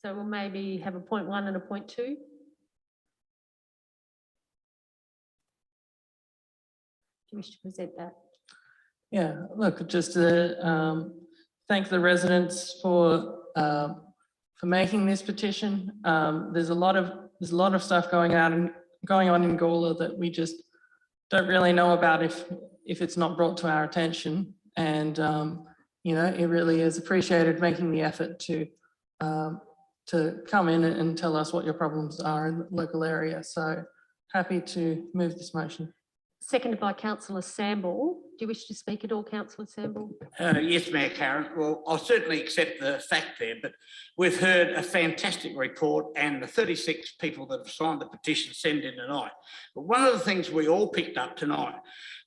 So we'll maybe have a point 1 and a point 2. Do you wish to present that? Yeah, look, just to thank the residents for making this petition. There's a lot of stuff going on in Gullah that we just don't really know about if it's not brought to our attention. And you know, it really is appreciated making the effort to come in and tell us what your problems are in the local area. So happy to move this motion. Seconded by Councillor Samble. Do you wish to speak at all, Councillor Samble? Yes, Mayor Karen. Well, I'll certainly accept the fact there, but we've heard a fantastic report and the 36 people that have signed the petition send in tonight. But one of the things we all picked up tonight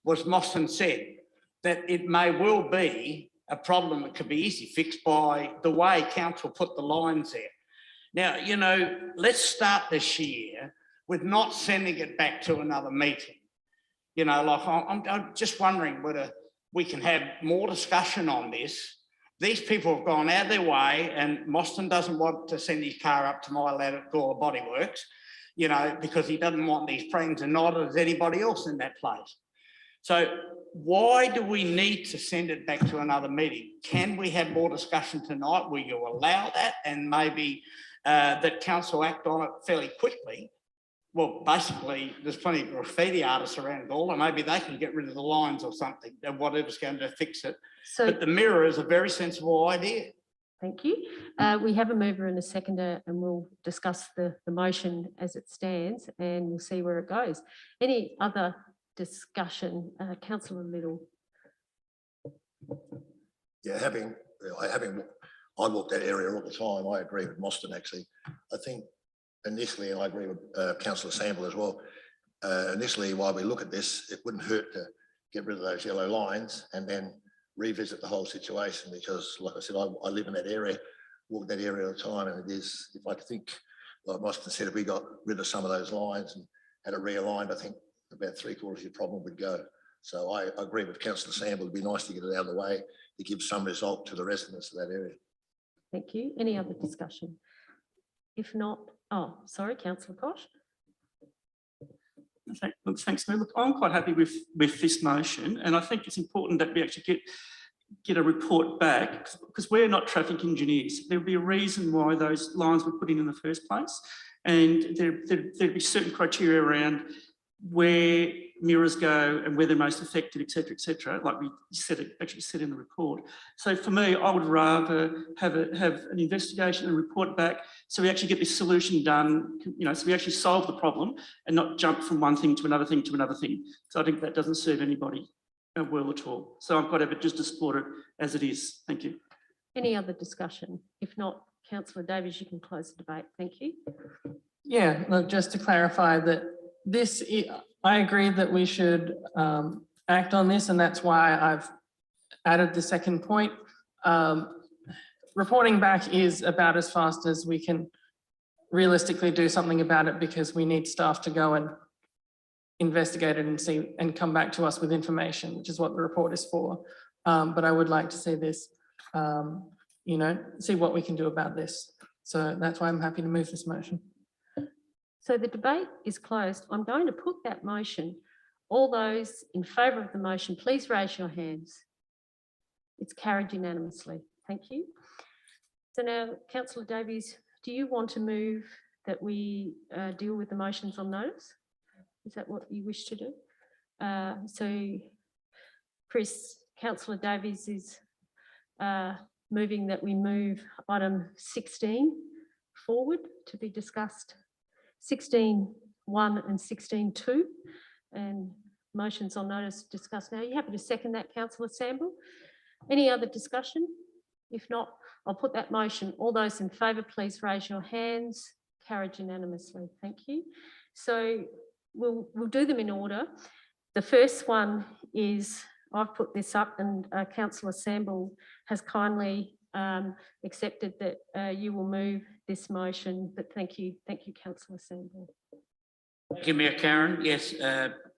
was Mostyn said that it may well be a problem that could be easily fixed by the way council put the lines there. Now, you know, let's start this year with not sending it back to another meeting. You know, like I'm just wondering whether we can have more discussion on this. These people have gone out of their way, and Mostyn doesn't want to send his car up to my lad at Gullah Body Works, you know, because he doesn't want these preengs and knotted as anybody else in that place. So why do we need to send it back to another meeting? Can we have more discussion tonight? Will you allow that? And maybe that council act on it fairly quickly. Well, basically, there's plenty of graffiti artists around Gullah. Maybe they can get rid of the lines or something, and whatever's going to fix it. So, but the mirror is a very sensible idea. thank you. We have a mover and a seconder, and we'll discuss the motion as it stands, and we'll see where it goes. Any other discussion? Councillor Little. Yeah, I walk that area all the time. I agree with Mostyn, actually. I think initially, and I agree with Councillor Sample as well, initially, while we look at this, it wouldn't hurt to get rid of those yellow lines and then revisit the whole situation, because like I said, I live in that area, walk that area all the time, and it is, if I think, like Mostyn said, if we got rid of some of those lines and had it realigned, I think about 3/4 of your problem would go. So I agree with Councillor Sample. It'd be nice to get it out of the way to give some result to the residents of that area. Thank you. Any other discussion? If not, oh, sorry, Councillor Koch. Thanks, Mayor. Look, I'm quite happy with this motion, and I think it's important that we actually get a report back, because we're not traffic engineers. There'll be a reason why those lines were put in the first place, and there'd be certain criteria around where mirrors go and where they're most effective, et cetera, like we actually said in the report. So for me, I would rather have an investigation and report back so we actually get this solution done, so we actually solve the problem and not jump from one thing to another thing to another thing. So I think that doesn't serve anybody well at all. So I'm quite happy just to support it as it is. Thank you. Any other discussion? If not, Councillor Davies, you can close the debate. Thank you. Yeah, look, just to clarify that I agree that we should act on this, and that's why I've added the second point. Reporting back is about as fast as we can realistically do something about it, because we need staff to go and investigate it and see and come back to us with information, which is what the report is for. But I would like to see this, see what we can do about this. So that's why I'm happy to move this motion. So the debate is closed. I'm going to put that motion. All those in favour of the motion, please raise your hands. It's carried unanimously. Thank you. So now, Councillor Davies, do you want to move that we deal with the motions on notice? Is that what you wish to do? So, Chris, Councillor Davies is moving that we move item 16 forward to be discussed. 16.1 and 16.2, and motions on notice discussed now. Are you happy to second that, Councillor Samble? Any other discussion? If not, I'll put that motion. All those in favour, please raise your hands. Carried unanimously. Thank you. So we'll do them in order. The first one is, I've put this up, and Councillor Samble has kindly accepted that you will move this motion, but thank you, Councillor Samble. Thank you, Mayor Karen. Yes,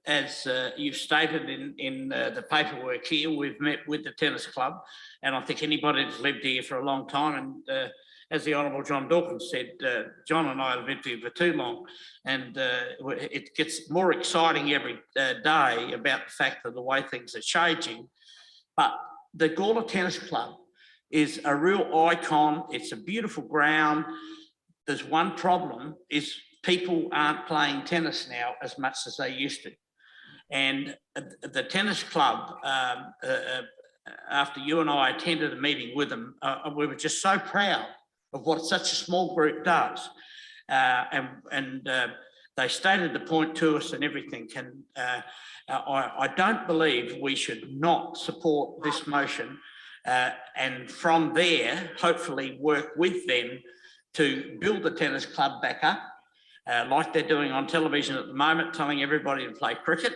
as you've stated in the paperwork here, we've met with the tennis club, and I think anybody that's lived here for a long time, and as the Honourable John Dawkins said, John and I have lived here for too long, and it gets more exciting every day about the fact of the way things are changing. But the Gullah Tennis Club is a real icon. It's a beautiful ground. There's one problem, is people aren't playing tennis now as much as they used to. And the tennis club, after you and I attended a meeting with them, we were just so proud of what such a small group does. And they stated the point to us and everything. And I don't believe we should not support this motion, and from there, hopefully work with them to build the tennis club back up, like they're doing on television at the moment, telling everybody to play cricket.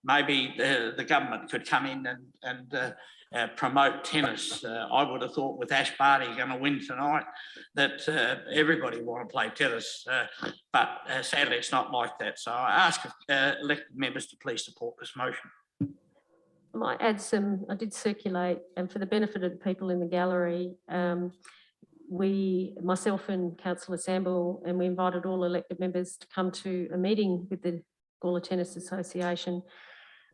Maybe the government could come in and promote tennis. I would have thought with Ash Barty going to win tonight that everybody want to play tennis, but sadly it's not like that. So I ask elected members to please support this motion. I might add some, I did circulate, and for the benefit of the people in the gallery, myself and Councillor Samble, and we invited all elected members to come to a meeting with the Gullah Tennis Association,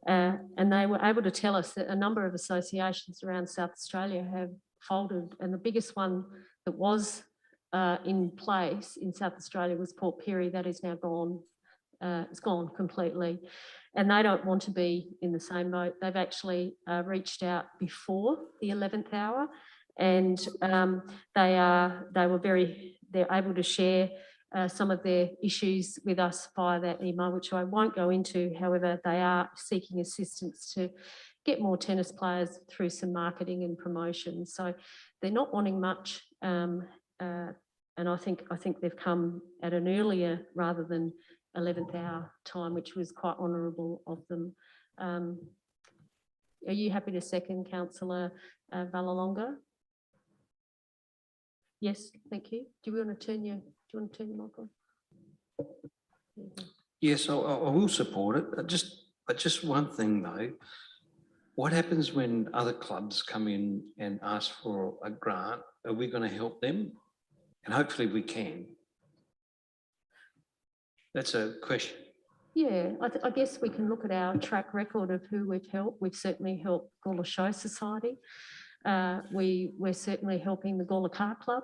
and they were able to tell us that a number of associations around South Australia have folded, and the biggest one that was in place in South Australia was Port Pirie. That is now gone. It's gone completely, and they don't want to be in the same boat. They've actually reached out before the 11th hour, and they're able to share some of their issues with us via that email, which I won't go into. However, they are seeking assistance to get more tennis players through some marketing and promotion. So they're not wanting much, and I think they've come at an earlier rather than 11th hour time, which was quite honourable of them. Are you happy to second, Councillor Valalonga? Yes, thank you. Do you want to turn your mic on? Yes, I will support it. Just one thing though. What happens when other clubs come in and ask for a grant? Are we going to help them? And hopefully we can. That's a question. Yeah, I guess we can look at our track record of who we've helped. We've certainly helped Gullah Show Society. We're certainly helping the Gullah Car Club.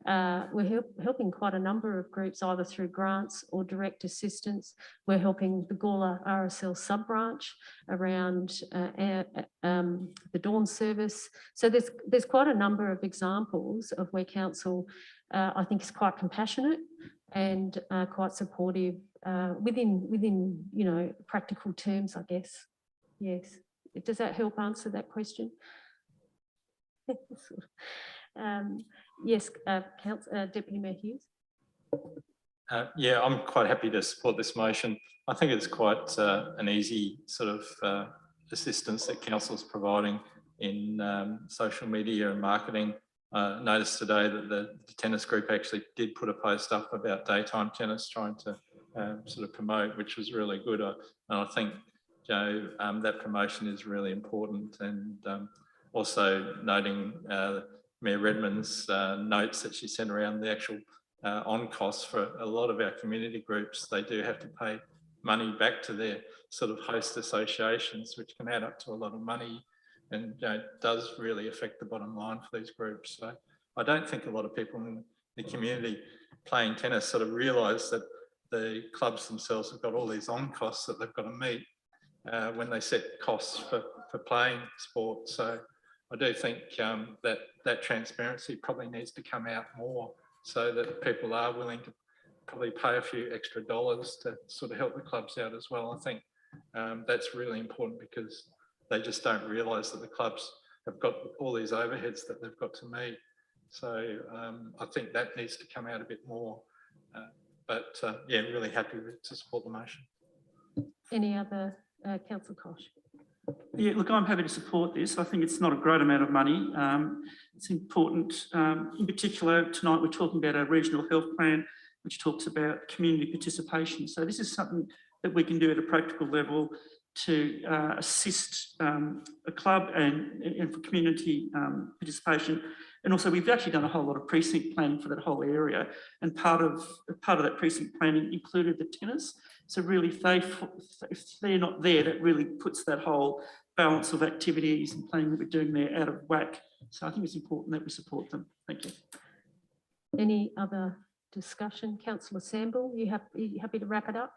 We're helping quite a number of groups either through grants or direct assistance. We're helping the Gullah RSL sub-branch around the dawn service. So there's quite a number of examples of where council, I think, is quite compassionate and quite supportive within you know, practical terms, I guess. Yes. Does that help answer that question? Yes, Deputy Mayor Hughes. Yeah, I'm quite happy to support this motion. I think it's quite an easy sort of assistance that council's providing in social media and marketing. Noticed today that the tennis group actually did put a post up about daytime tennis, trying to sort of promote, which was really good. And I think, Joe, that promotion is really important. And also noting Mayor Redmond's notes that she sent around the actual on costs for a lot of our community groups. They do have to pay money back to their sort of host associations, which can add up to a lot of money, and does really affect the bottom line for these groups. So I don't think a lot of people in the community playing tennis sort of realise that the clubs themselves have got all these on costs that they've got to meet when they set costs for playing sport. So I do think that transparency probably needs to come out more, so that people are willing to probably pay a few extra dollars to sort of help the clubs out as well. I think that's really important, because they just don't realise that the clubs have got all these overheads that they've got to meet. So I think that needs to come out a bit more. Yeah, really happy to support the motion. Any other, Councillor Koch? Yeah, look, I'm happy to support this. I think it's not a great amount of money. It's important. In particular, tonight we're talking about a regional health plan, which talks about community participation. So this is something that we can do at a practical level to assist a club and for community participation. And also, we've actually done a whole lot of precinct planning for that whole area, and part of that precinct planning included the tennis. So really, if they're not there, that really puts that whole balance of activities and planning that we're doing there out of whack. So I think it's important that we support them. Thank you. Any other discussion? Councillor Samble, you happy to wrap it up?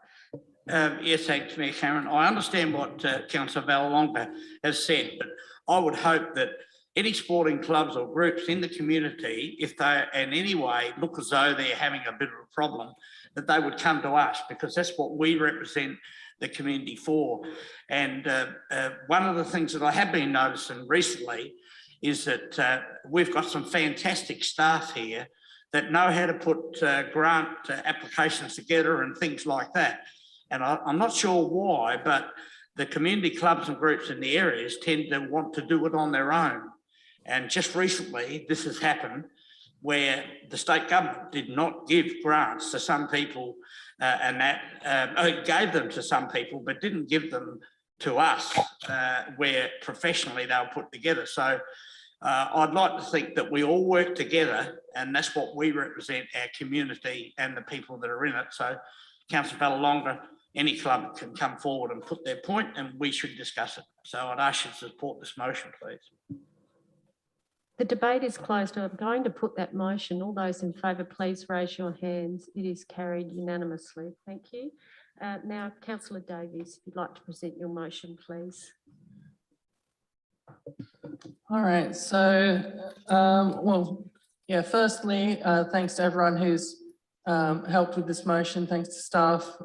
Yes, thanks, Mayor Karen. I understand what Councillor Vallalonga has said, but I would hope that any sporting clubs or groups in the community, if they in any way look as though they're having a bit of a problem, that they would come to us, because that's what we represent the community for. And one of the things that I have been noticing recently is that we've got some fantastic staff here that know how to put grant applications together and things like that. And I'm not sure why, but the community clubs and groups in the areas tend to want to do it on their own. And just recently, this has happened where the state government did not give grants to some people and that gave them to some people, but didn't give them to us where professionally they were put together. So I'd like to think that we all work together, and that's what we represent, our community and the people that are in it. So Councillor Vallalonga, any club can come forward and put their point, and we should discuss it. So I'd ask you to support this motion, please. The debate is closed. I'm going to put that motion. All those in favour, please raise your hands. It is carried unanimously. Thank you. Now, Councillor Davies, if you'd like to present your motion, please. All right. So, well, yeah, firstly, thanks to everyone who's helped with this motion. Thanks to staff.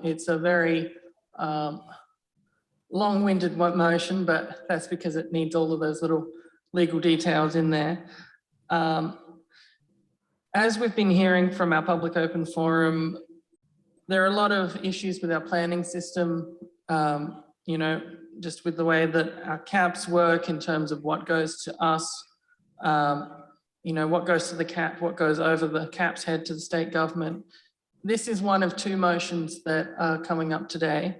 It's a very long-winded motion, but that's because it needs all of those little legal details in there. As we've been hearing from our public open forum, there are a lot of issues with our planning system, you know, just with the way that our caps work in terms of what goes to us, you know, what goes to the cap, what goes over the cap's head to the state government. This is one of two motions that are coming up today.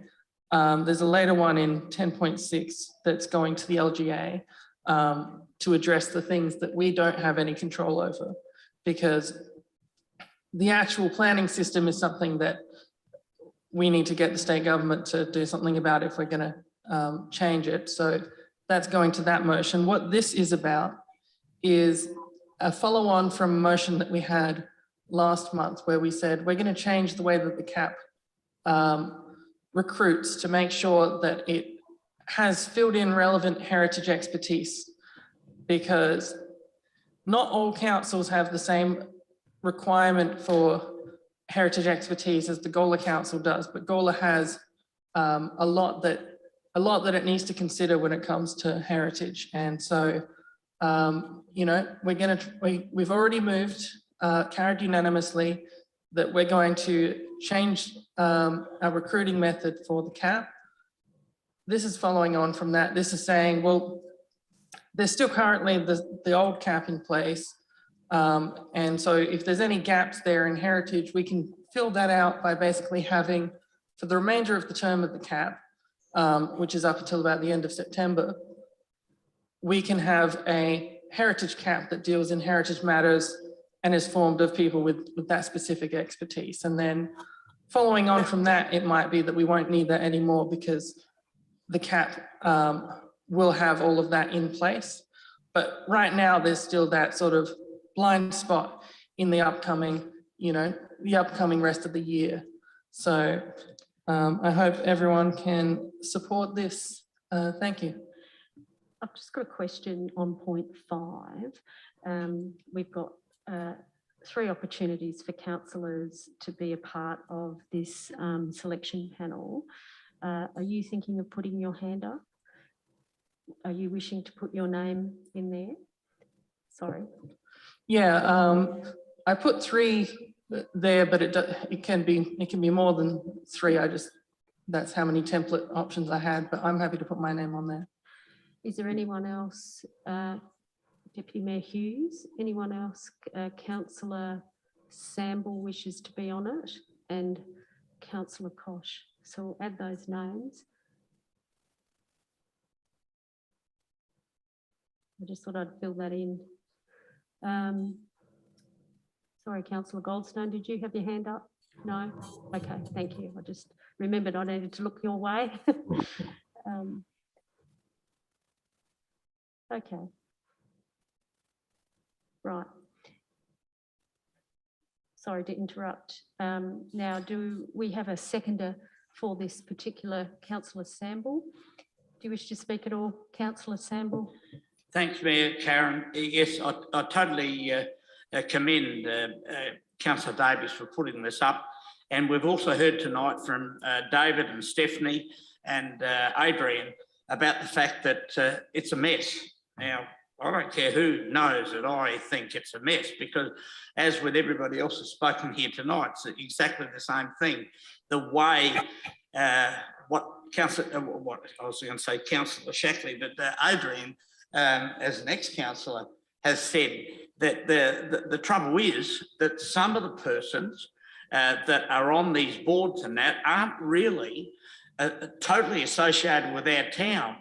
There's a later one in 10.6 that's going to the LGA to address the things that we don't have any control over, because the actual planning system is something that we need to get the state government to do something about if we're going to change it. So that's going to that motion. What this is about is a follow-on from a motion that we had last month where we said we're going to change the way that the CAP recruits to make sure that it has filled in relevant heritage expertise, because not all councils have the same requirement for heritage expertise as the Gullah Council does, but Gullah has a lot that it needs to consider when it comes to heritage. And so, you know, we've already moved, carried unanimously, that we're going to change our recruiting method for the CAP. This is following on from that. This is saying, well, there's still currently the old CAP in place. And so if there's any gaps there in heritage, we can fill that out by basically having, for the remainder of the term of the CAP, which is up until about the end of September, we can have a heritage CAP that deals in heritage matters and is formed of people with that specific expertise. And then following on from that, it might be that we won't need that anymore because the CAP will have all of that in place. But right now, there's still that sort of blind spot in the upcoming, you know, the upcoming rest of the year. So I hope everyone can support this. Thank you. I've just got a question on point 5. We've got 3 opportunities for councillors to be a part of this selection panel. Are you thinking of putting your hand up? Are you wishing to put your name in there? Sorry. Yeah, I put 3 there, but it can be more than 3. That's how many template options I had, but I'm happy to put my name on there. Is there anyone else, Deputy Mayor Hughes, anyone else, Councillor Samble wishes to be on it, and Councillor Kosh? So we'll add those names. I just thought I'd fill that in. Sorry, Councillor Goldstone, did you have your hand up? No? Okay, thank you. I just remembered I needed to look your way. Okay. Right. Sorry to interrupt. Now, do we have a seconder for this particular Councillor Samble? Do you wish to speak at all, Councillor Samble? Thanks, Mayor Karen. Yes, I totally commend Councillor Davies for putting this up. And we've also heard tonight from David and Stephanie and Adrian about the fact that it's a mess. Now, I don't care who knows that I think it's a mess, because as with everybody else who's spoken here tonight, it's exactly the same thing. The way, what I was going to say Councillor Shackley, but Adrian, as an ex-councillor, has said that the trouble is that some of the persons that are on these boards and that aren't really totally associated with our town.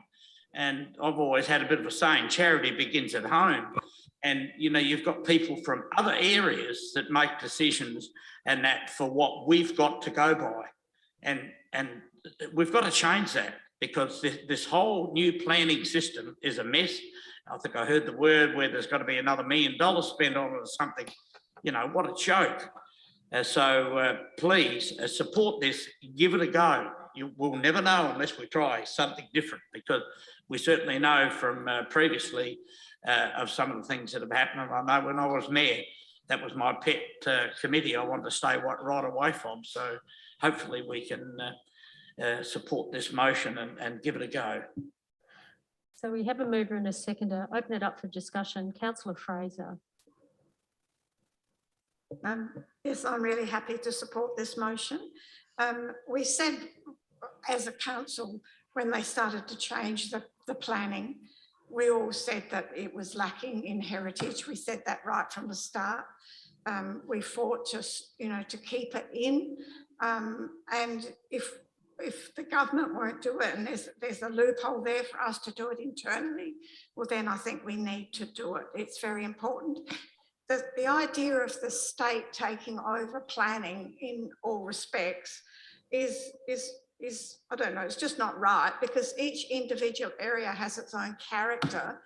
And I've always had a bit of a saying, charity begins at home. And, you know, you've got people from other areas that make decisions and that for what we've got to go by. And we've got to change that, because this whole new planning system is a mess. I think I heard the word where there's got to be another $1 million spent on it or something. You know, what a joke. So please support this, give it a go. You will never know unless we try something different, because we certainly know from previously of some of the things that have happened. And I know when I was mayor, that was my pet committee I wanted to stay right away from. So hopefully we can support this motion and give it a go. So we have a mover and a seconder. Open it up for discussion. Councillor Fraser. Yes, I'm really happy to support this motion. We said as a council, when they started to change the planning, we all said that it was lacking in heritage. We said that right from the start. We fought just, you know, to keep it in. And if the government won't do it and there's a loophole there for us to do it internally, well, then I think we need to do it. It's very important. The idea of the state taking over planning in all respects is I don't know, it's just not right, because each individual area has its own character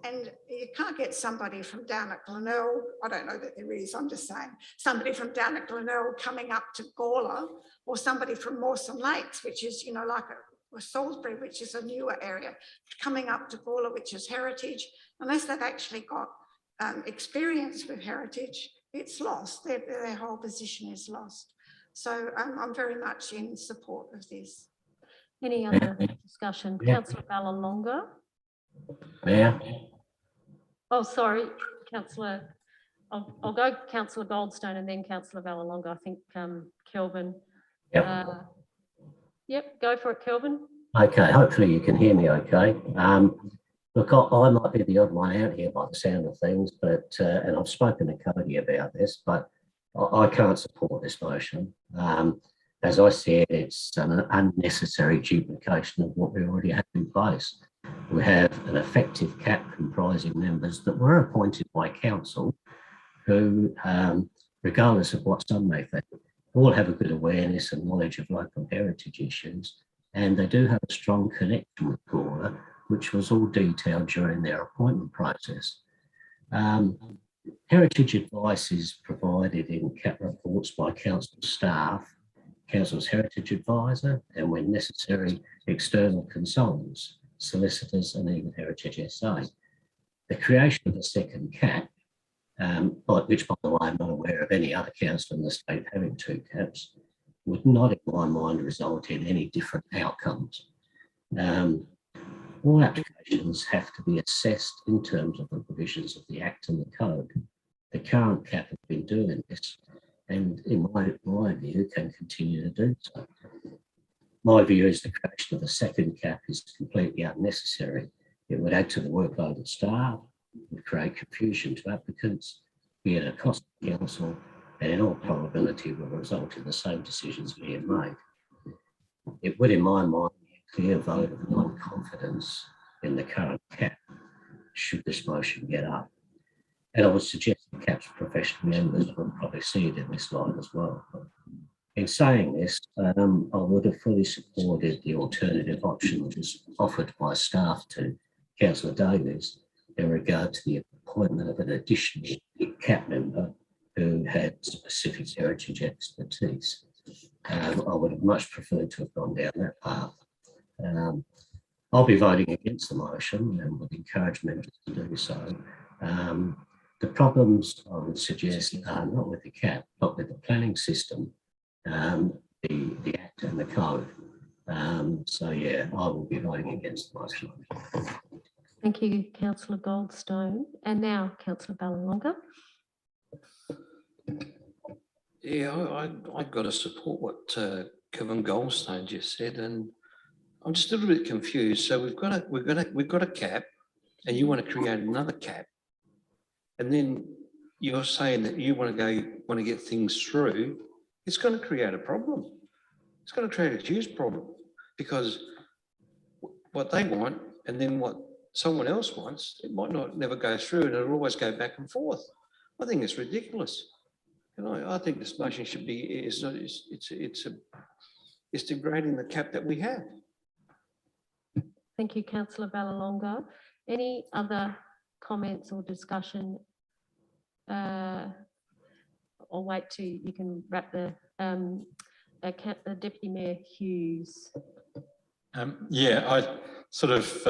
And you can't get somebody from down at Glenelg, I don't know that there is, I'm just saying, somebody from down at Glenelg coming up to Gullah, or somebody from Mawson Lakes, which is, you know, like Salisbury, which is a newer area, coming up to Gullah, which is heritage, unless they've actually got experience with heritage, it's lost. Their whole position is lost. So I'm very much in support of this. Any other discussion? Yeah. Councillor Ballalonga. Mayor? Oh, sorry, Councillor. I'll go Councillor Goldstone and then Councillor Ballalonga. I think Kelvin. Yep. Yep, go for it, Kelvin. Okay, hopefully you can hear me okay. Look, I might be the odd one out here by the sound of things, but, and I've spoken to Cody about this, but I can't support this motion. As I said, it's an unnecessary duplication of what we already have in place. We have an effective cap comprising members that were appointed by council who, regardless of what some may think, all have a good awareness and knowledge of local heritage issues, and they do have a strong connection with Gullah, which was all detailed during their appointment process. Heritage advice is provided in CAP reports by council staff, council's heritage advisor, and when necessary, external consultants, solicitors, and even Heritage SA. The creation of a second CAP, which by the way, I'm not aware of any other council in the state having two CAPs, would not in my mind result in any different outcomes. All applications have to be assessed in terms of the provisions of the Act and the Code. The current CAP have been doing this, and in my view, can continue to do so. My view is the creation of a second CAP is completely unnecessary. It would add to the workload of staff, would create confusion to applicants, be at a cost to council, and in all probability will result in the same decisions being made. It would, in my mind, be a clear vote of non-confidence in the current CAP, should this motion get up. And I would suggest the CAP's professional members would probably see it in this light as well. In saying this, I would have fully supported the alternative option which was offered by staff to Councillor Davies in regard to the appointment of an additional CAP member who had specific heritage expertise. I would have much preferred to have gone down that path. I'll be voting against the motion and would encourage members to do so. The problems I would suggest are not with the CAP, but with the planning system, the Act and the Code. So yeah, I will be voting against the motion. Thank you, Councillor Goldstone. And now Councillor Ballalonga. Yeah, I've got to support what Kevin Goldstone just said, and I'm just a little bit confused. So we've got a cap, and you want to create another cap, and then you're saying that you want to get things through. It's going to create a problem. It's going to create a huge problem, because what they want and then what someone else wants, it might not never go through, and it'll always go back and forth. I think it's ridiculous. And I think this motion should be, it's degrading the cap that we have. Thank you, Councillor Ballalonga. Any other comments or discussion? I'll wait till you can wrap the Deputy Mayor Hughes. Yeah, I sort of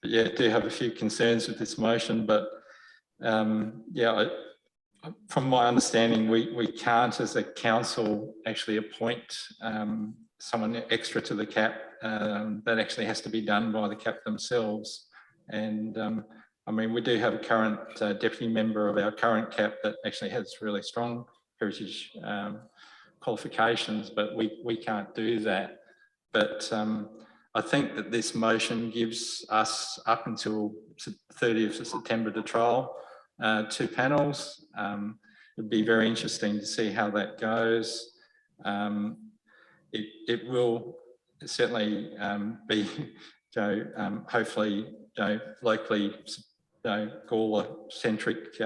do have a few concerns with this motion, but from my understanding, we can't as a council actually appoint someone extra to the CAP. That actually has to be done by the CAP themselves. And I mean, we do have a current deputy member of our current CAP that actually has really strong heritage qualifications, but we can't do that. But I think that this motion gives us up until 30th of September to trial 2 panels. It'd be very interesting to see how that goes. It will certainly be, hopefully, locally, Gullah-centric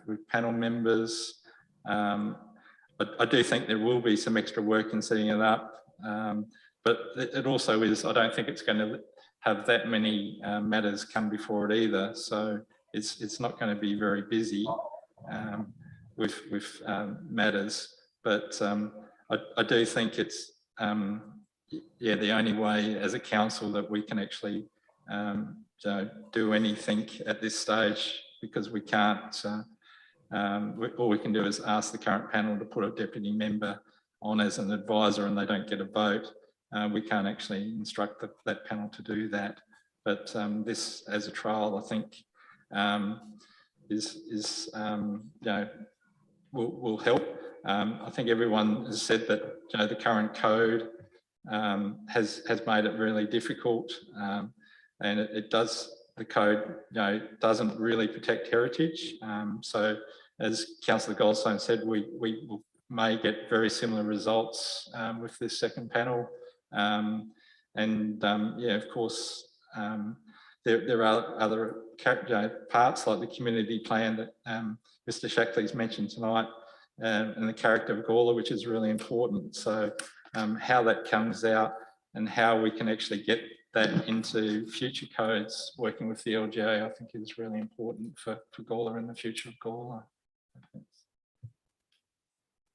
with panel members. I do think there will be some extra work in setting it up, but it also is, I don't think it's going to have that many matters come before it either. So it's not going to be very busy with matters. But I do think it's the only way as a council that we can actually do anything at this stage, because we can't. All we can do is ask the current panel to put a deputy member on as an advisor, and they don't get a vote. We can't actually instruct that panel to do that. But this, as a trial, I think will help. I think everyone has said that the current code has made it really difficult, and it does. The code doesn't really protect heritage. So, as Councillor Goldstone said, we may get very similar results with this second panel. Of course, there are other parts like the community plan that Mr. Shackley's mentioned tonight, and the character of Gullah, which is really important. So how that comes out and how we can actually get that into future codes, working with the LGA, I think is really important for Gullah and the future of Gullah.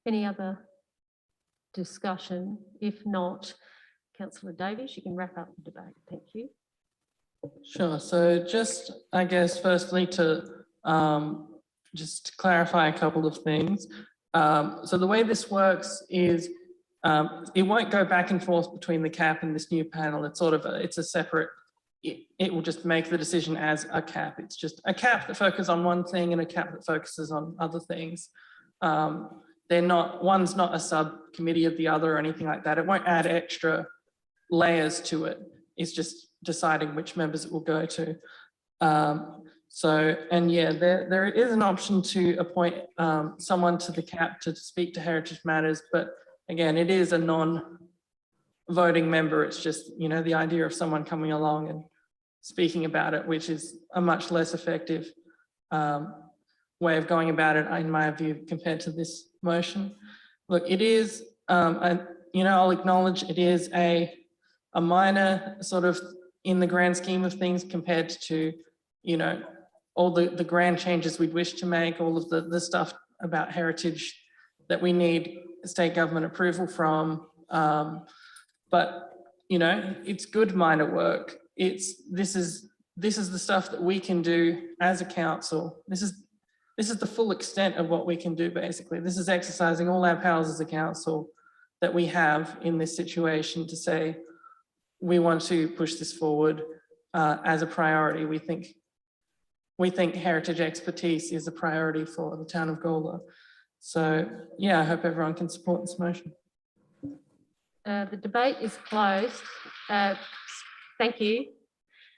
Any other discussion? If not, Councillor Davies, you can wrap up the debate. Thank you. Sure. So just, I guess, firstly to just clarify a couple of things. So the way this works is it won't go back and forth between the cap and this new panel. It's sort of it's a separate. It will just make the decision as a cap. It's just a cap that focuses on one thing and a cap that focuses on other things. They're not, one's not a subcommittee of the other or anything like that. It won't add extra layers to it. It's just deciding which members it will go to. There is an option to appoint someone to the cap to speak to heritage matters, but again, it is a non-voting member. It's just, the idea of someone coming along and speaking about it, which is a much less effective way of going about it, in my view, compared to this motion. Look, it is, I'll acknowledge it is a minor sort of in the grand scheme of things compared to, all the grand changes we'd wish to make, all of the stuff about heritage that we need state government approval from. But, it's good minor work. This is the stuff that we can do as a council. This is the full extent of what we can do, basically. This is exercising all our powers as a council that we have in this situation to say, we want to push this forward as a priority. We think heritage expertise is a priority for the town of Gullah. So yeah, I hope everyone can support this motion. The debate is closed. Thank you.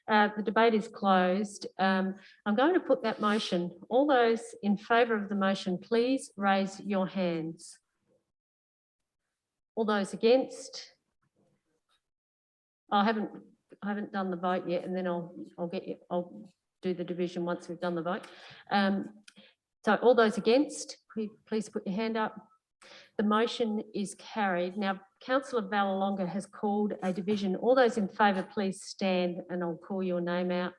The debate is closed. I'm going to put that motion. All those in favour of the motion, please raise your hands. All those against? I haven't done the vote yet, and then I'll do the division once we've done the vote. So all those against, please put your hand up. The motion is carried. Now, Councillor Vallelonga has called a division. All those in favour, please stand and I'll call your name out.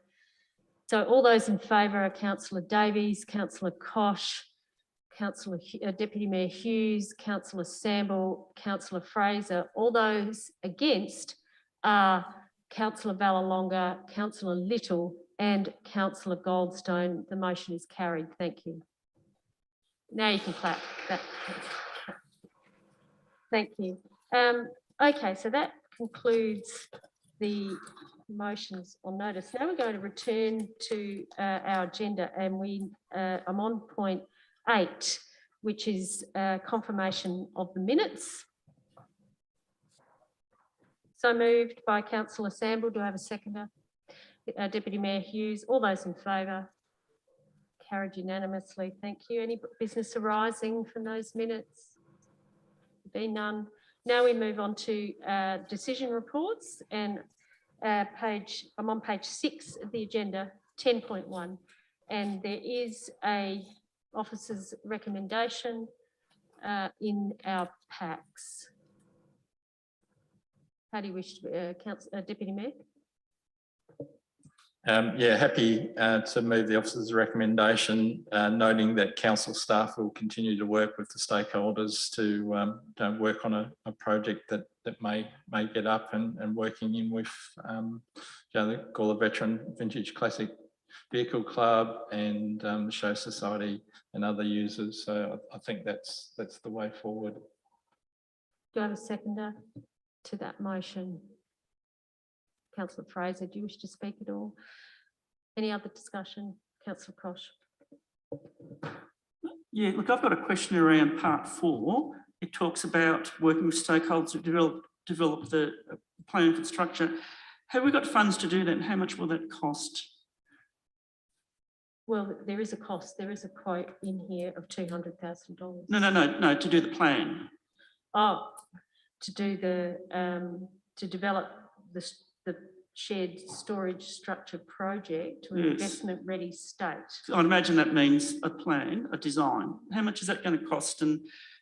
So all those in favour are Councillor Davies, Councillor Koch, Deputy Mayor Hughes, Councillor Samble, Councillor Fraser. All those against are Councillor Vallelonga, Councillor Little and Councillor Goldstone. The motion is carried. Thank you. Now you can clap. Thank you. Okay, so that concludes the motions on notice. Now we're going to return to our agenda, and I'm on point 8, which is confirmation of the minutes. So moved by Councillor Samble. Do I have a seconder? Deputy Mayor Hughes. All those in favour? Carried unanimously. Thank you. Any business arising from those minutes? Be none. Now we move on to decision reports, and I'm on page 6 of the agenda, 10.1, and there is a officer's recommendation in our packs. How do you wish to, Deputy Mayor? Yeah, happy to move the officer's recommendation, noting that council staff will continue to work with the stakeholders to work on a project that may get up and working in with the Gullah Veteran Vintage Classic Vehicle Club and the Show Society and other users. So I think that's the way forward. Do I have a seconder to that motion? Councillor Fraser, do you wish to speak at all? Any other discussion? Councillor Kosh. Yeah, look, I've got a question around part 4. It talks about working with stakeholders to develop the plan for the structure. Have we got funds to do that, and how much will that cost? Well, there is a cost. There is a quote in here of $200,000. No, to do the plan. Oh, to do the to develop the shared storage structure project to an Yes. investment ready state. I'd imagine that means a plan, a design. How much is that going to cost, and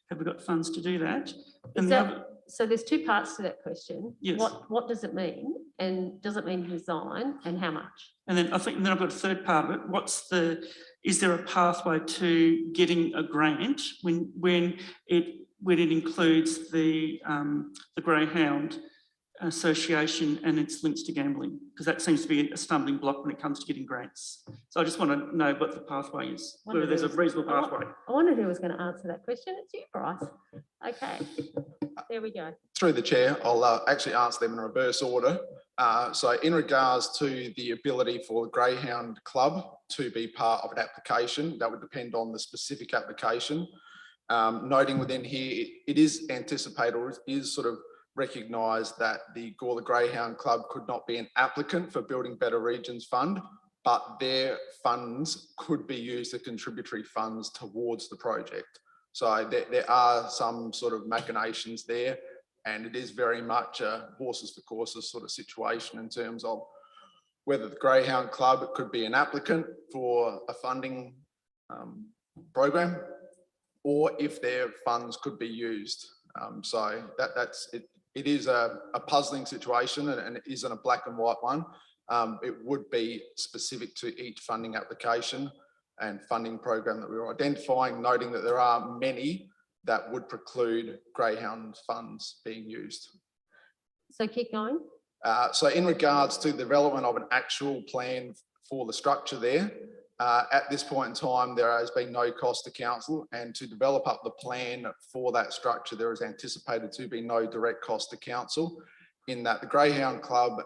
have we got funds to do that? And So there's two parts to that question. Yes. What does it mean? And does it mean design, and how much? And then I've got a third part of it. Is there a pathway to getting a grant when it includes the Greyhound Association and its links to gambling? Because that seems to be a stumbling block when it comes to getting grants. So I just want to know what the pathway is, whether there's a reasonable pathway. I wondered who was going to answer that question. It's you, Bryce. Okay, there we go. Through the chair, I'll actually answer them in reverse order. So in regards to the ability for the Greyhound Club to be part of an application, that would depend on the specific application. Noting within here, it is anticipated or is sort of recognised that the Gullah Greyhound Club could not be an applicant for Building Better Regions Fund, but their funds could be used as contributory funds towards the project. So there are some sort of machinations there, and it is very much a horses for courses sort of situation in terms of whether the Greyhound Club could be an applicant for a funding program, or if their funds could be used. So that's it. It is a puzzling situation, and it isn't a black and white one. It would be specific to each funding application and funding program that we were identifying, noting that there are many that would preclude Greyhound funds being used. So keep going. So in regards to the development of an actual plan for the structure there, at this point in time, there has been no cost to council, and to develop up the plan for that structure, there is anticipated to be no direct cost to council, in that the Greyhound Club,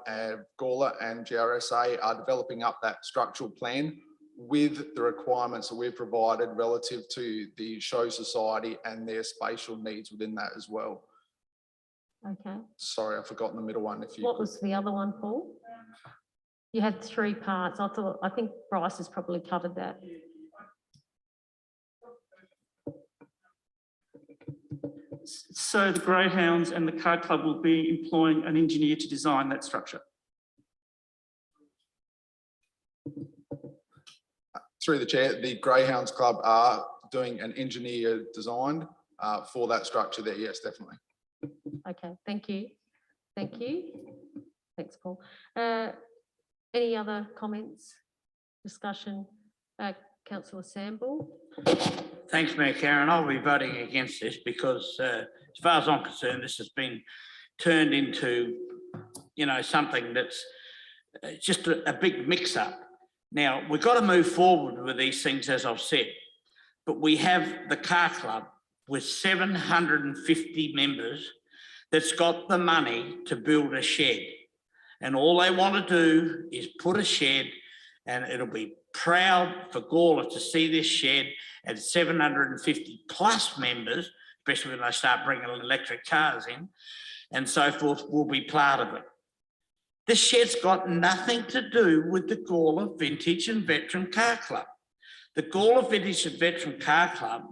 Gullah and GRSA are developing up that structural plan with the requirements that we've provided relative to the Show Society and their spatial needs within that as well. Okay. Sorry, I've forgotten the middle one. What was the other one, Paul? You had 3 parts. I think Bryce has probably covered that. So the Greyhounds and the Card Club will be employing an engineer to design that structure. Through the chair, the Greyhounds Club are doing an engineer design for that structure there. Yes, definitely. Okay, thank you. Thank you. Thanks, Paul. Any other comments, discussion? Councillor Samble. Thanks, Mayor Karen. I'll be voting against this because as far as I'm concerned, this has been turned into, something that's just a big mix-up. Now, we've got to move forward with these things, as I've said, but we have the car club with 750 members that's got the money to build a shed. And all they want to do is put a shed, and it'll be proud for Gullah to see this shed, and 750 plus members, especially when they start bringing electric cars in and so forth, will be part of it. This shed's got nothing to do with the Gullah Vintage and Veteran Car Club. The Gullah Vintage and Veteran Car Club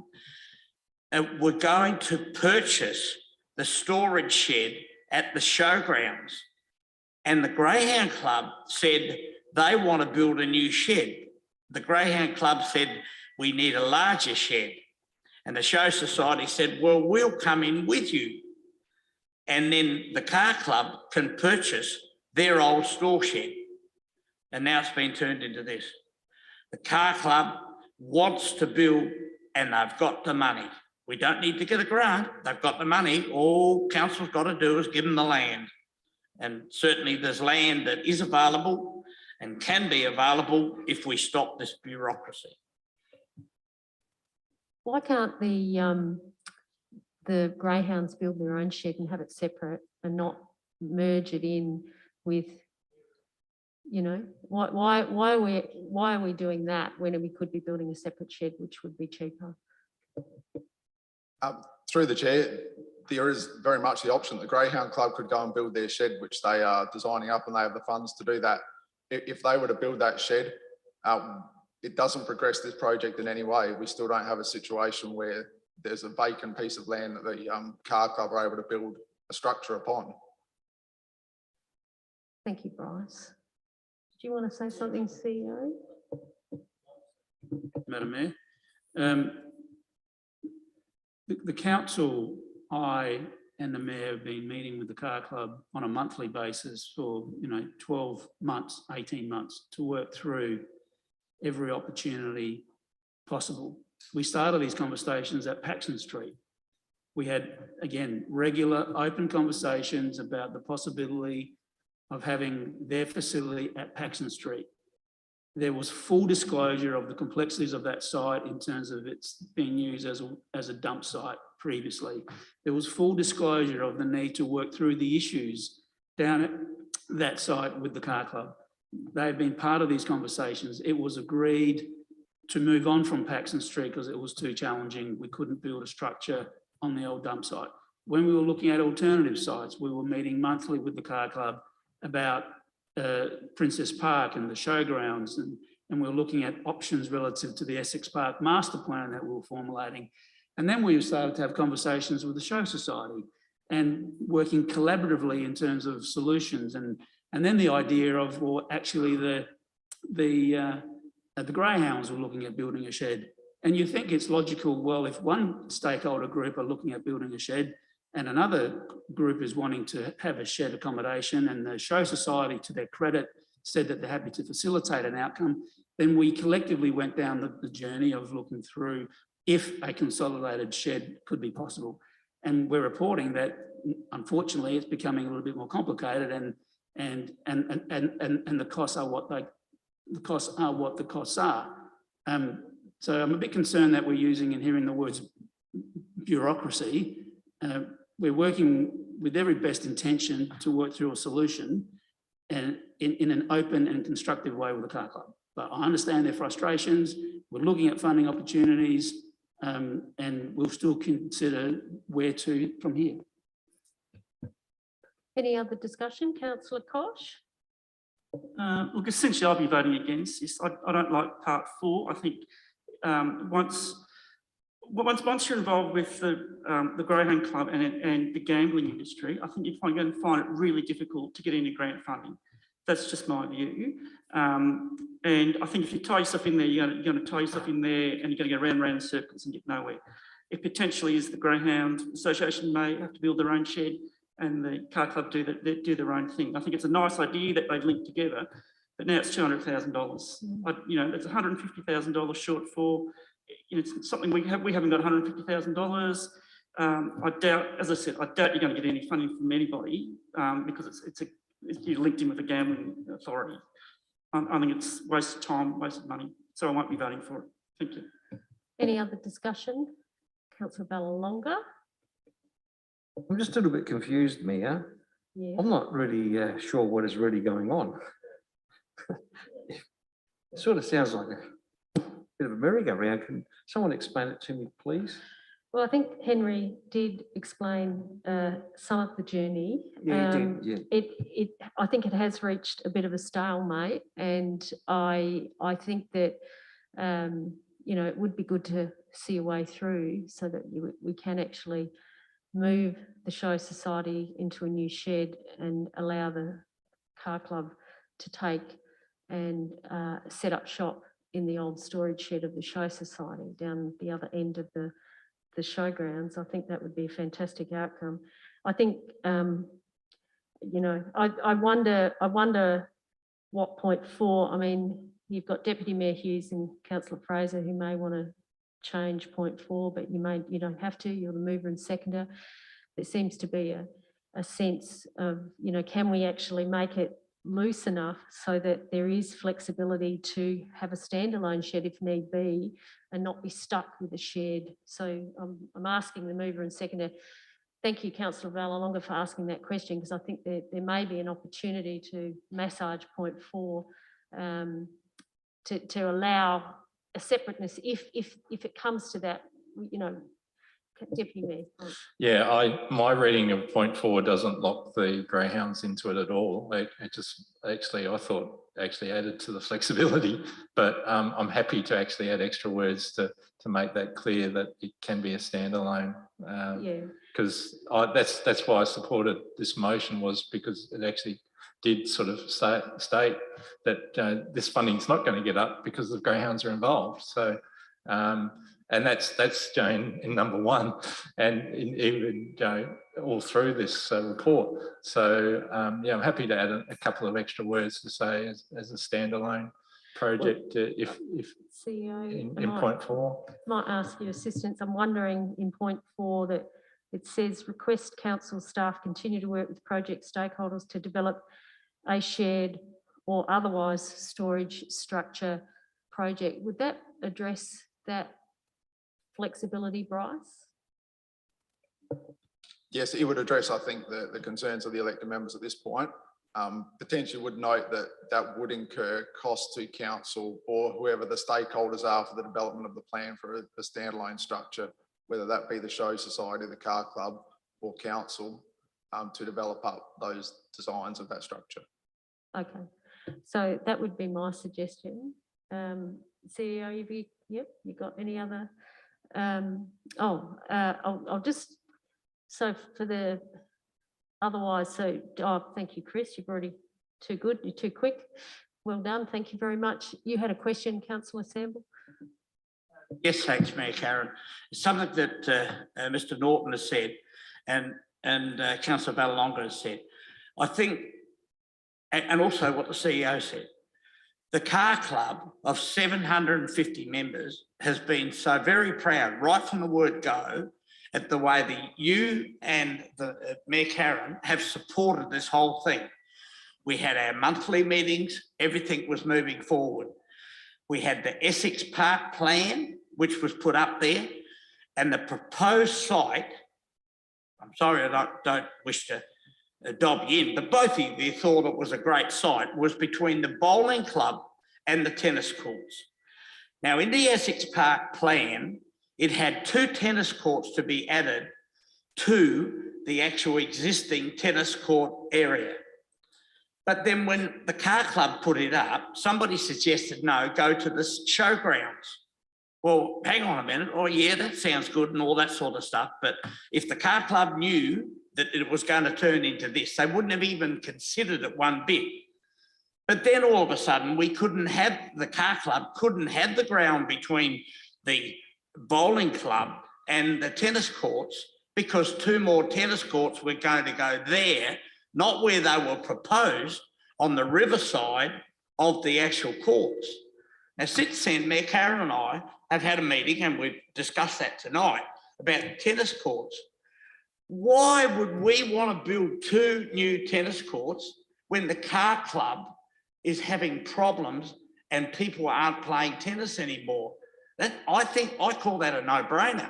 were going to purchase the storage shed at the showgrounds. And the Greyhound Club said they want to build a new shed. The Greyhound Club said, we need a larger shed. And the Show Society said, well, we'll come in with you. And then the car club can purchase their old store shed. And now it's been turned into this. The car club wants to build and they've got the money. We don't need to get a grant. They've got the money. All council's got to do is give them the land. And certainly there's land that is available and can be available if we stop this bureaucracy. Why can't the greyhounds build their own shed and have it separate and not merge it in with, you know, why are we doing that when we could be building a separate shed, which would be cheaper? Through the chair, there is very much the option the Greyhound Club could go and build their shed, which they are designing up, and they have the funds to do that. If they were to build that shed, it doesn't progress this project in any way. We still don't have a situation where there's a vacant piece of land that the car club are able to build a structure upon. Thank you, Bryce. Do you want to say something, CEO? Madam Mayor, the council, I and the mayor have been meeting with the car club on a monthly basis for 12 months, 18 months to work through every opportunity possible. We started these conversations at Paxton Street. We had, again, regular open conversations about the possibility of having their facility at Paxton Street. There was full disclosure of the complexities of that site in terms of it's being used as a dump site previously. There was full disclosure of the need to work through the issues down at that site with the car club. They've been part of these conversations. It was agreed to move on from Paxton Street because it was too challenging. We couldn't build a structure on the old dump site. When we were looking at alternative sites, we were meeting monthly with the car club about Princess Park and the showgrounds, and we were looking at options relative to the Essex Park master plan that we were formulating. And then we started to have conversations with the Show Society and working collaboratively in terms of solutions. And then the idea of, well, actually the greyhounds were looking at building a shed. And you think it's logical, well, if one stakeholder group are looking at building a shed and another group is wanting to have a shared accommodation, and the Show Society, to their credit, said that they're happy to facilitate an outcome, then we collectively went down the journey of looking through if a consolidated shed could be possible. And we're reporting that, unfortunately, it's becoming a little bit more complicated, and the costs are what the costs are. So I'm a bit concerned that we're using and hearing the words bureaucracy. We're working with every best intention to work through a solution and in an open and constructive way with the car club. But I understand their frustrations. We're looking at funding opportunities, and we'll still consider where to from here. Any other discussion? Councillor Koch? Look, essentially, I'll be voting against this. I don't like part 4. I think once you're involved with the Greyhound Club and the gambling industry, I think you're going to find it really difficult to get any grant funding. That's just my view. And I think if you tie yourself in there, you're going to tie yourself in there, and you're going to go round and round in circles and get nowhere. It potentially is the Greyhound Association may have to build their own shed, and the car club do their own thing. I think it's a nice idea that they've linked together, but now it's $200,000. It's $150,000 shortfall. It's something we haven't got $150,000. I doubt, as I said, I doubt you're going to get any funding from anybody because you're linked in with the gambling authority. I think it's wasted time, wasted money. So I won't be voting for it. Thank you. Any other discussion? Councillor Ballalonga? I'm just a little bit confused, Mayor. Yeah. I'm not really sure what is really going on. It sort of sounds like a bit of a merry-go-round. Can someone explain it to me, please? Well, I think Henry did explain some of the journey. Yeah, he did, yeah. I think it has reached a bit of a stalemate, and I think that it would be good to see a way through so that we can actually move the Show Society into a new shed and allow the car club to take and set up shop in the old storage shed of the Show Society down the other end of the showgrounds. I think that would be a fantastic outcome. I think, I wonder what point 4, I mean, you've got Deputy Mayor Hughes and Councillor Fraser who may want to change point 4, but you don't have to, you're the mover and seconder. There seems to be a sense of, can we actually make it loose enough so that there is flexibility to have a standalone shed if need be and not be stuck with a shed. So I'm asking the mover and seconder. Thank you, Councillor Vallalonga, for asking that question, because I think there may be an opportunity to massage point 4 to allow a separateness if it comes to that, Deputy Mayor. Yeah, my reading of point 4 doesn't lock the greyhounds into it at all. It just actually, I thought, actually added to the flexibility, but I'm happy to actually add extra words to make that clear that it can be a standalone. Because that's why I supported this motion, was because it actually did sort of state that this funding is not going to get up because the greyhounds are involved. So. And that's Jane in number 1, and even all through this report. So yeah, I'm happy to add a couple of extra words to say as a standalone project if CEO, in point 4. Might ask your assistance. I'm wondering in point 4 that it says request council staff continue to work with project stakeholders to develop a shared or otherwise storage structure project. Would that address that flexibility, Bryce? Yes, it would address, I think, the concerns of the elected members at this point. Potentially would note that that would incur costs to council or whoever the stakeholders are for the development of the plan for a standalone structure, whether that be the Show Society, the Car Club or council, to develop up those designs of that structure. Okay, so that would be my suggestion. CEO, you got any other? I'll just, so for the otherwise, thank you, Chris, you've already too good, you're too quick. Well done, thank you very much. You had a question, Councillor Sample? Yes, thanks, Mayor Karen. It's something that Mr. Norton has said and Councillor Vallalonga has said. I think, and also what the CEO said, the Car Club of 750 members has been so very proud right from the word go at the way that you and the Mayor Karen have supported this whole thing. We had our monthly meetings, everything was moving forward. We had the Essex Park plan, which was put up there, and the proposed site, I'm sorry, I don't wish to dob you in, but both of you thought it was a great site, was between the bowling club and the tennis courts. Now, in the Essex Park plan, it had 2 tennis courts to be added to the actual existing tennis court area. But then when the Car Club put it up, somebody suggested, no, go to the showgrounds. Well, hang on a minute. Oh, yeah, that sounds good and all that sort of stuff. But if the Car Club knew that it was going to turn into this, they wouldn't have even considered it one bit. But then all of a sudden, we couldn't have, the Car Club couldn't have the ground between the bowling club and the tennis courts because 2 more tennis courts were going to go there, not where they were proposed, on the riverside of the actual courts. Now, since then, Mayor Karen and I have had a meeting and we've discussed that tonight about the tennis courts. Why would we want to build 2 new tennis courts when the Car Club is having problems and people aren't playing tennis anymore? I think I call that a no-brainer.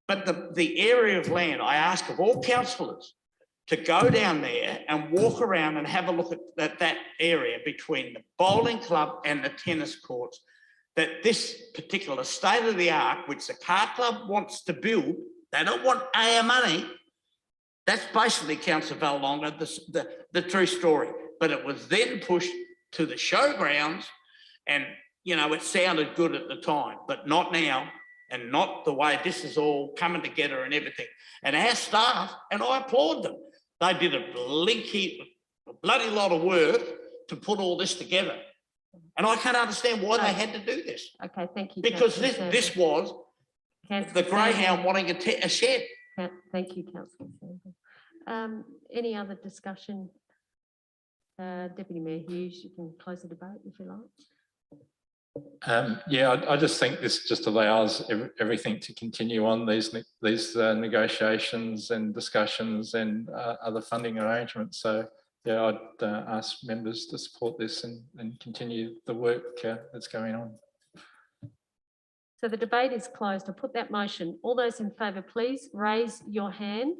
But the area of land, I ask of all councillors to go down there and walk around and have a look at that area between the bowling club and the tennis courts, that this particular state-of-the-art, which the Car Club wants to build, they don't want our money. That's basically, Councillor Vallalonga, the true story. But it was then pushed to the showgrounds and, it sounded good at the time, but not now, and not the way this is all coming together and everything. And our staff, and I applaud them, they did a bloody lot of work to put all this together. And I can't understand why they had to do this. Okay, thank you. Because this was the greyhound wanting a shed. Thank you, Councillor Sample. Any other discussion? Deputy Mayor Hughes, you can close the debate if you like. Yeah, I just think this just allows everything to continue on, these negotiations and discussions and other funding arrangements. So yeah, I'd ask members to support this and continue the work that's going on. So the debate is closed. I'll put that motion. All those in favour, please raise your hand.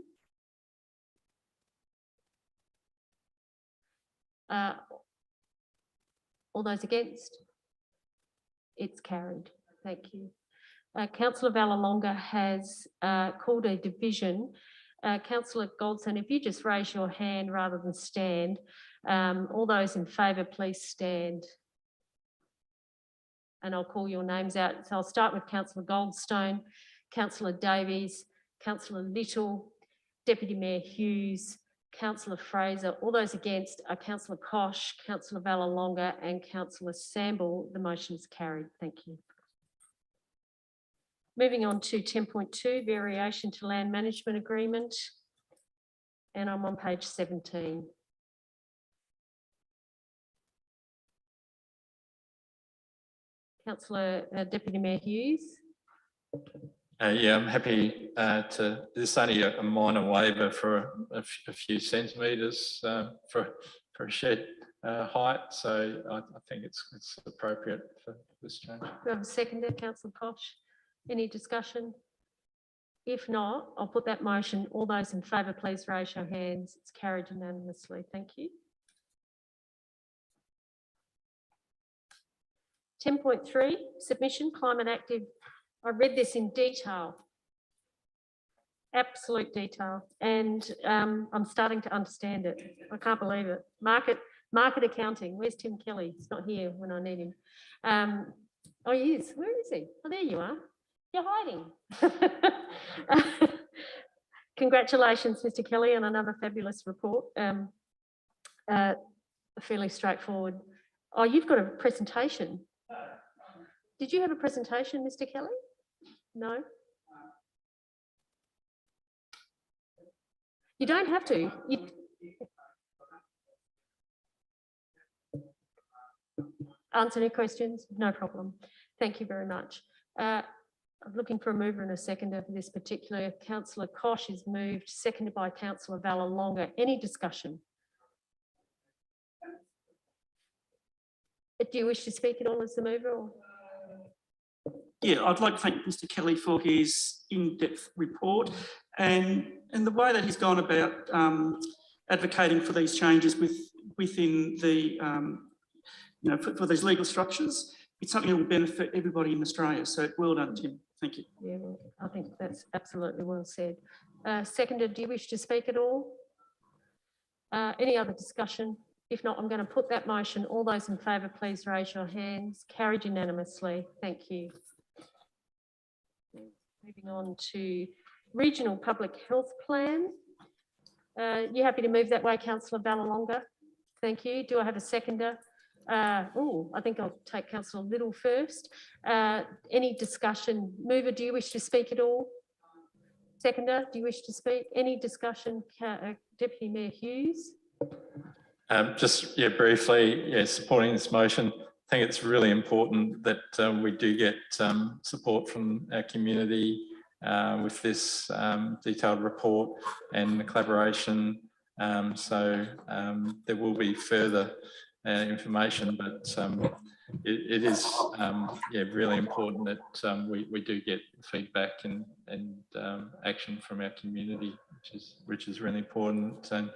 All those against? It's carried. Thank you. Councillor Vallelonga has called a division. Councillor Goldstein, if you just raise your hand rather than stand. All those in favour, please stand. And I'll call your names out. So I'll start with Councillor Goldstone, Councillor Davies, Councillor Little, Deputy Mayor Hughes, Councillor Fraser. All those against are Councillor Koch, Councillor Vallelonga and Councillor Samble. The motion is carried. Thank you. Moving on to 10.2, variation to land management agreement. And I'm on page 17. Councillor Deputy Mayor Hughes. Yeah, I'm happy to. There's only a minor waiver for a few centimetres for a shed height, so I think it's appropriate for this change. Do we have a seconder, Councillor Koch? Any discussion? If not, I'll put that motion. All those in favour, please raise your hands. It's carried unanimously. Thank you. 10.3, submission, climate active. I read this in detail, absolute detail, and I'm starting to understand it. I can't believe it. Market accounting. Where's Tim Kelly? He's not here when I need him. Oh, he is. Where is he? Oh, there you are. You're hiding. Congratulations, Mr. Kelly, on another fabulous report. Fairly straightforward. Oh, you've got a presentation. Did you have a presentation, Mr. Kelly? No? You don't have to. Answer any questions? No problem. Thank you very much. I'm looking for a mover and a seconder for this particular. Councillor Koch is moved, seconded by Councillor Vallelonga. Any discussion? Do you wish to speak at all as the mover? Or? Yeah, I'd like to thank Mr. Kelly for his in-depth report and the way that he's gone about advocating for these changes within the, for these legal structures. It's something that will benefit everybody in Australia. So well done, Tim. Thank you. Yeah, I think that's absolutely well said. Seconder, do you wish to speak at all? Any other discussion? If not, I'm going to put that motion. All those in favour, please raise your hands. Carried unanimously. Thank you. Moving on to Regional Public Health Plan. You happy to move that way, Councillor Vallelonga? Thank you. Do I have a seconder? Oh, I think I'll take Councillor Little first. Any discussion? Mover, do you wish to speak at all? Seconder, do you wish to speak? Any discussion? Deputy Mayor Hughes? Just briefly, supporting this motion. I think it's really important that we do get support from our community with this detailed report and the collaboration. So there will be further information, but it is really important that we do get feedback and action from our community, which is really important. And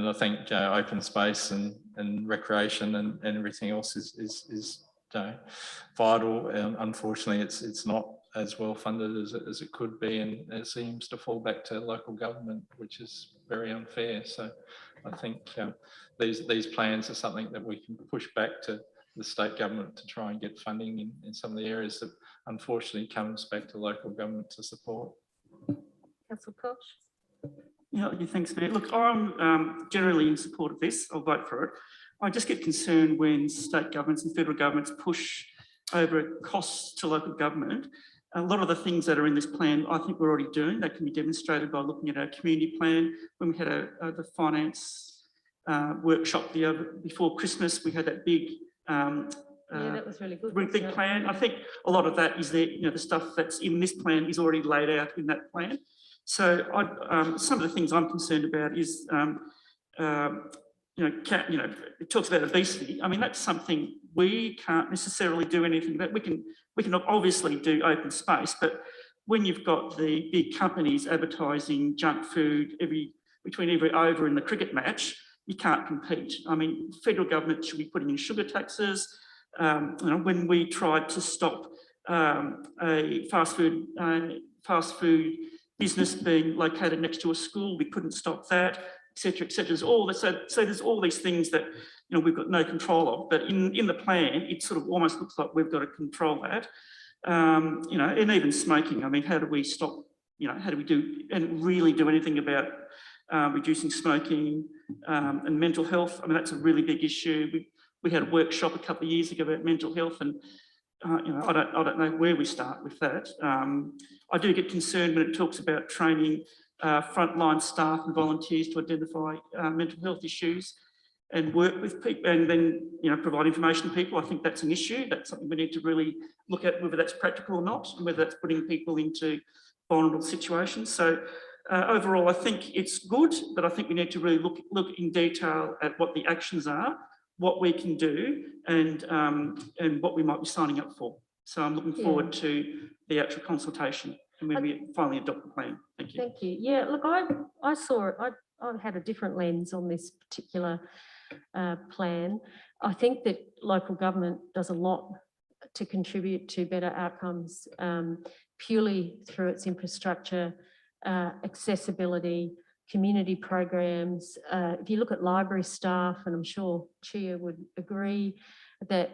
I think open space and recreation and everything else is vital. Unfortunately, it's not as well funded as it could be, and it seems to fall back to local government, which is very unfair. So I think these plans are something that we can push back to the state government to try and get funding in some of the areas that unfortunately comes back to local government to support. Councillor Koch? Yeah, thanks, Mayor. Look, I'm generally in support of this. I'll vote for it. I just get concerned when state governments and federal governments push over costs to local government. A lot of the things that are in this plan, I think we're already doing. That can be demonstrated by looking at our community plan when we had the finance workshop before Christmas. We had that big yeah, that was really good. big plan. I think a lot of that is there, the stuff that's in this plan is already laid out in that plan. So some of the things I'm concerned about is, it talks about obesity. I mean, that's something we can't necessarily do anything about. We can obviously do open space, but when you've got the big companies advertising junk food between every over in the cricket match, you can't compete. I mean, federal government should be putting in sugar taxes. When we tried to stop a fast food business being located next to a school, we couldn't stop that, etc., etc. There's all this, so there's all these things that we've got no control of. But in the plan, it sort of almost looks like we've got to control that. And even smoking. I mean, how do we stop? How do we do and really do anything about reducing smoking and mental health? I mean, that's a really big issue. We had a workshop a couple of years ago about mental health, and I don't know where we start with that. I do get concerned when it talks about training frontline staff and volunteers to identify mental health issues and work with people, and then provide information to people. I think that's an issue. That's something we need to really look at, whether that's practical or not, and whether that's putting people into vulnerable situations. So overall, I think it's good, but I think we need to really look in detail at what the actions are, what we can do, and what we might be signing up for. So I'm looking forward to the actual consultation and when we finally adopt the plan. Thank you. Thank you. Yeah, look, I saw it. I had a different lens on this particular plan. I think that local government does a lot to contribute to better outcomes purely through its infrastructure, accessibility, community programs. If you look at library staff, and I'm sure Chia would agree that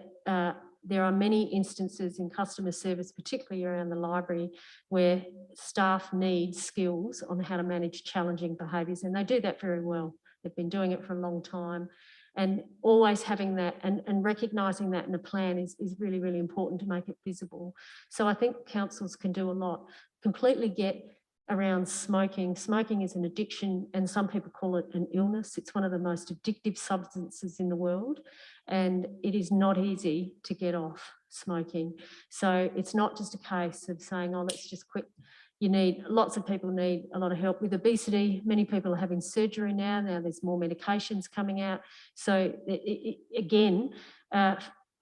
there are many instances in customer service, particularly around the library, where staff need skills on how to manage challenging behaviours, and they do that very well. They've been doing it for a long time, and always having that and recognising that in a plan is really, really important to make it visible. So I think councils can do a lot. Completely get around smoking. Smoking is an addiction, and some people call it an illness. It's one of the most addictive substances in the world, and it is not easy to get off smoking. So it's not just a case of saying, oh, let's just quit. Lots of people need a lot of help with obesity. Many people are having surgery now. Now there's more medications coming out. So again,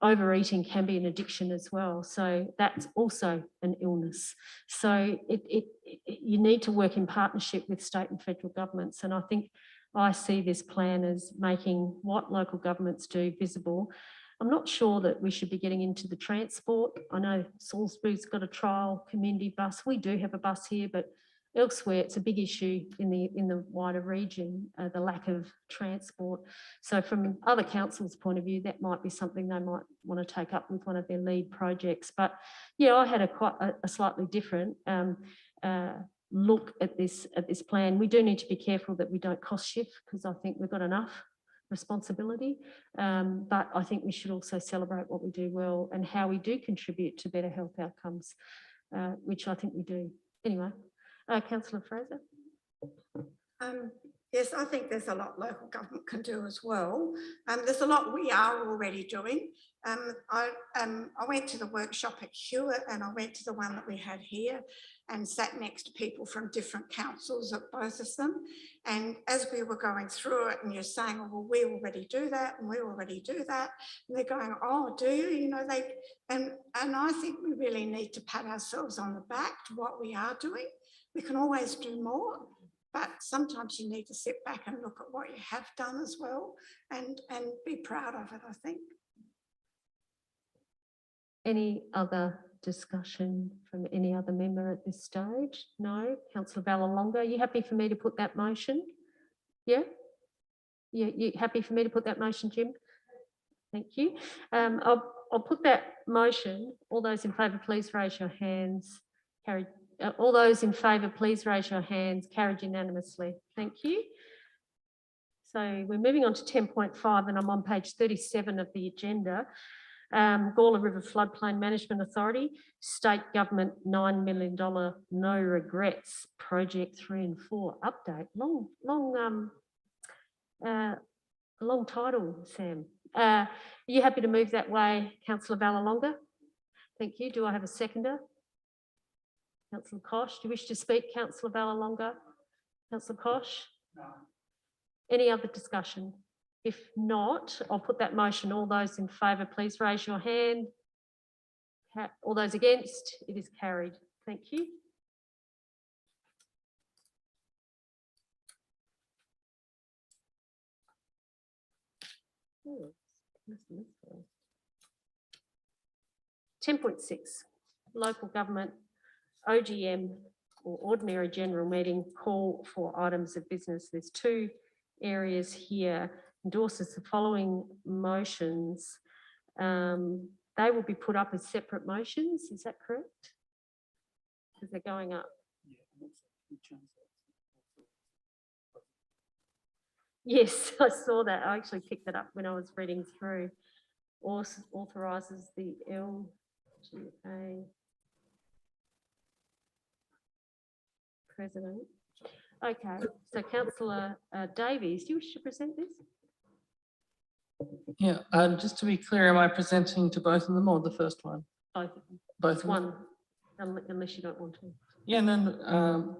overeating can be an addiction as well. So that's also an illness. So you need to work in partnership with state and federal governments. And I think I see this plan as making what local governments do visible. I'm not sure that we should be getting into the transport. I know Salisbury's got a trial community bus. We do have a bus here, but elsewhere it's a big issue in the wider region, the lack of transport. So from other councils' point of view, that might be something they might want to take up with one of their lead projects. But yeah, I had a slightly different look at this plan. We do need to be careful that we don't cost shift, because I think we've got enough responsibility, but I think we should also celebrate what we do well and how we do contribute to better health outcomes, which I think we do. Anyway, Councillor Fraser. Yes, I think there's a lot local government can do as well. There's a lot we are already doing. I went to the workshop at Hewitt, and I went to the one that we had here and sat next to people from different councils at both of them. And as we were going through it, and you're saying, oh, well, we already do that, and we already do that. And they're going, oh, do you? And I think we really need to pat ourselves on the back to what we are doing. We can always do more, but sometimes you need to sit back and look at what you have done as well and be proud of it, I think. Any other discussion from any other member at this stage? No? Councillor Vallelonga, are you happy for me to put that motion? Yeah? You happy for me to put that motion, Jim? Thank you. I'll put that motion. All those in favour, please raise your hands. Carried. All those in favour, please raise your hands. Carried unanimously. Thank you. So we're moving on to 10.5, and I'm on page 37 of the agenda. Gullah River Floodplain Management Authority, State Government $9 million No Regrets Project 3 and 4 update. Long A long title, Sam. Are you happy to move that way, Councillor Vallelonga? Thank you. Do I have a seconder? Councillor Kosh, do you wish to speak, Councillor Vallelonga? Councillor Kosh? No. Any other discussion? If not, I'll put that motion. All those in favour, please raise your hand. All those against, it is carried. Thank you. Oh, 10.6, local government OGM or ordinary general meeting call for items of business. There's two areas here. Endorses the following motions. They will be put up as separate motions. Is that correct? Because they're going up. Yes, I saw that. I actually picked it up when I was reading through. Authorises the LGA president. Okay, so Councillor Davies, do you wish to present this? Yeah, just to be clear, am I presenting to both of them or the first one? Both of them. Both of one, unless you don't want to. Yeah, no,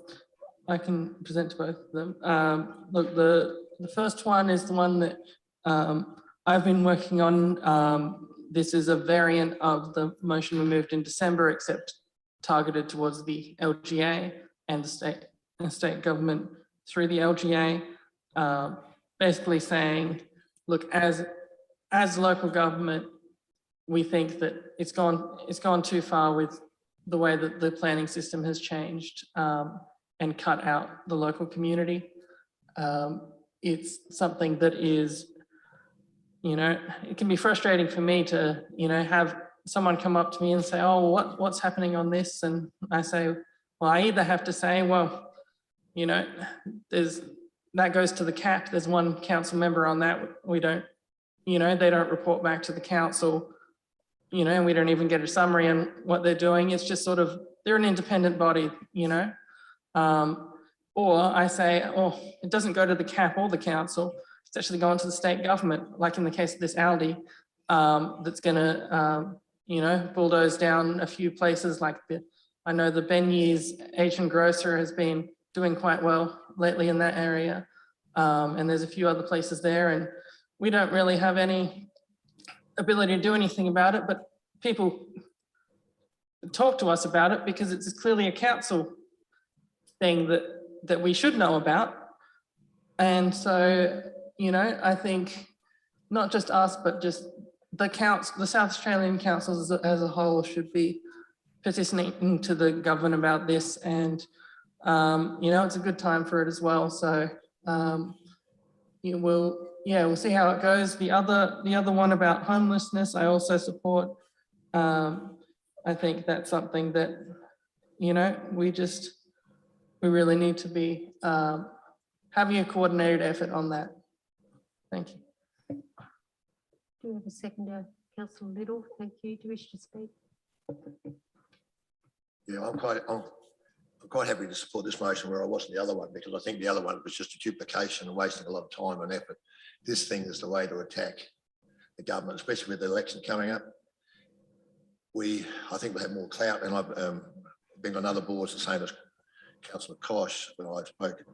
I can present to both of them. Look, the first one is the one that I've been working on. This is a variant of the motion we moved in December, except targeted towards the LGA and the state government through the LGA, basically saying, look, as local government, we think that it's gone too far with the way that the planning system has changed and cut out the local community. It's something that is, it can be frustrating for me to, have someone come up to me and say, oh, what's happening on this? And I say, well, I either have to say, well, that goes to the cap. There's one council member on that. We don't, they don't report back to the council, and we don't even get a summary on what they're doing. It's just sort of, they're an independent body, or I say, oh, it doesn't go to the cap or the council. It's actually going to the state government, like in the case of this Aldi, that's going to, bulldoze down a few places like I know the Benyes Asian grocer has been doing quite well lately in that area. And there's a few other places there, and we don't really have any ability to do anything about it, but people talk to us about it because it's clearly a council thing that we should know about. And so, I think not just us, but just the South Australian councils as a whole should be petitioning to the government about this. And, it's a good time for it as well. So we'll see how it goes. The other one about homelessness, I also support. I think that's something that, we really need to be having a coordinated effort on that. Thank you. Do you have a seconder, Councillor Little? Thank you. Do you wish to speak? Yeah, I'm quite happy to support this motion where I wasn't the other one, because I think the other one was just a duplication and wasting a lot of time and effort. This thing is the way to attack the government, especially with the election coming up. I think we have more clout, and I've been on other boards the same as Councillor Kosh when I've spoken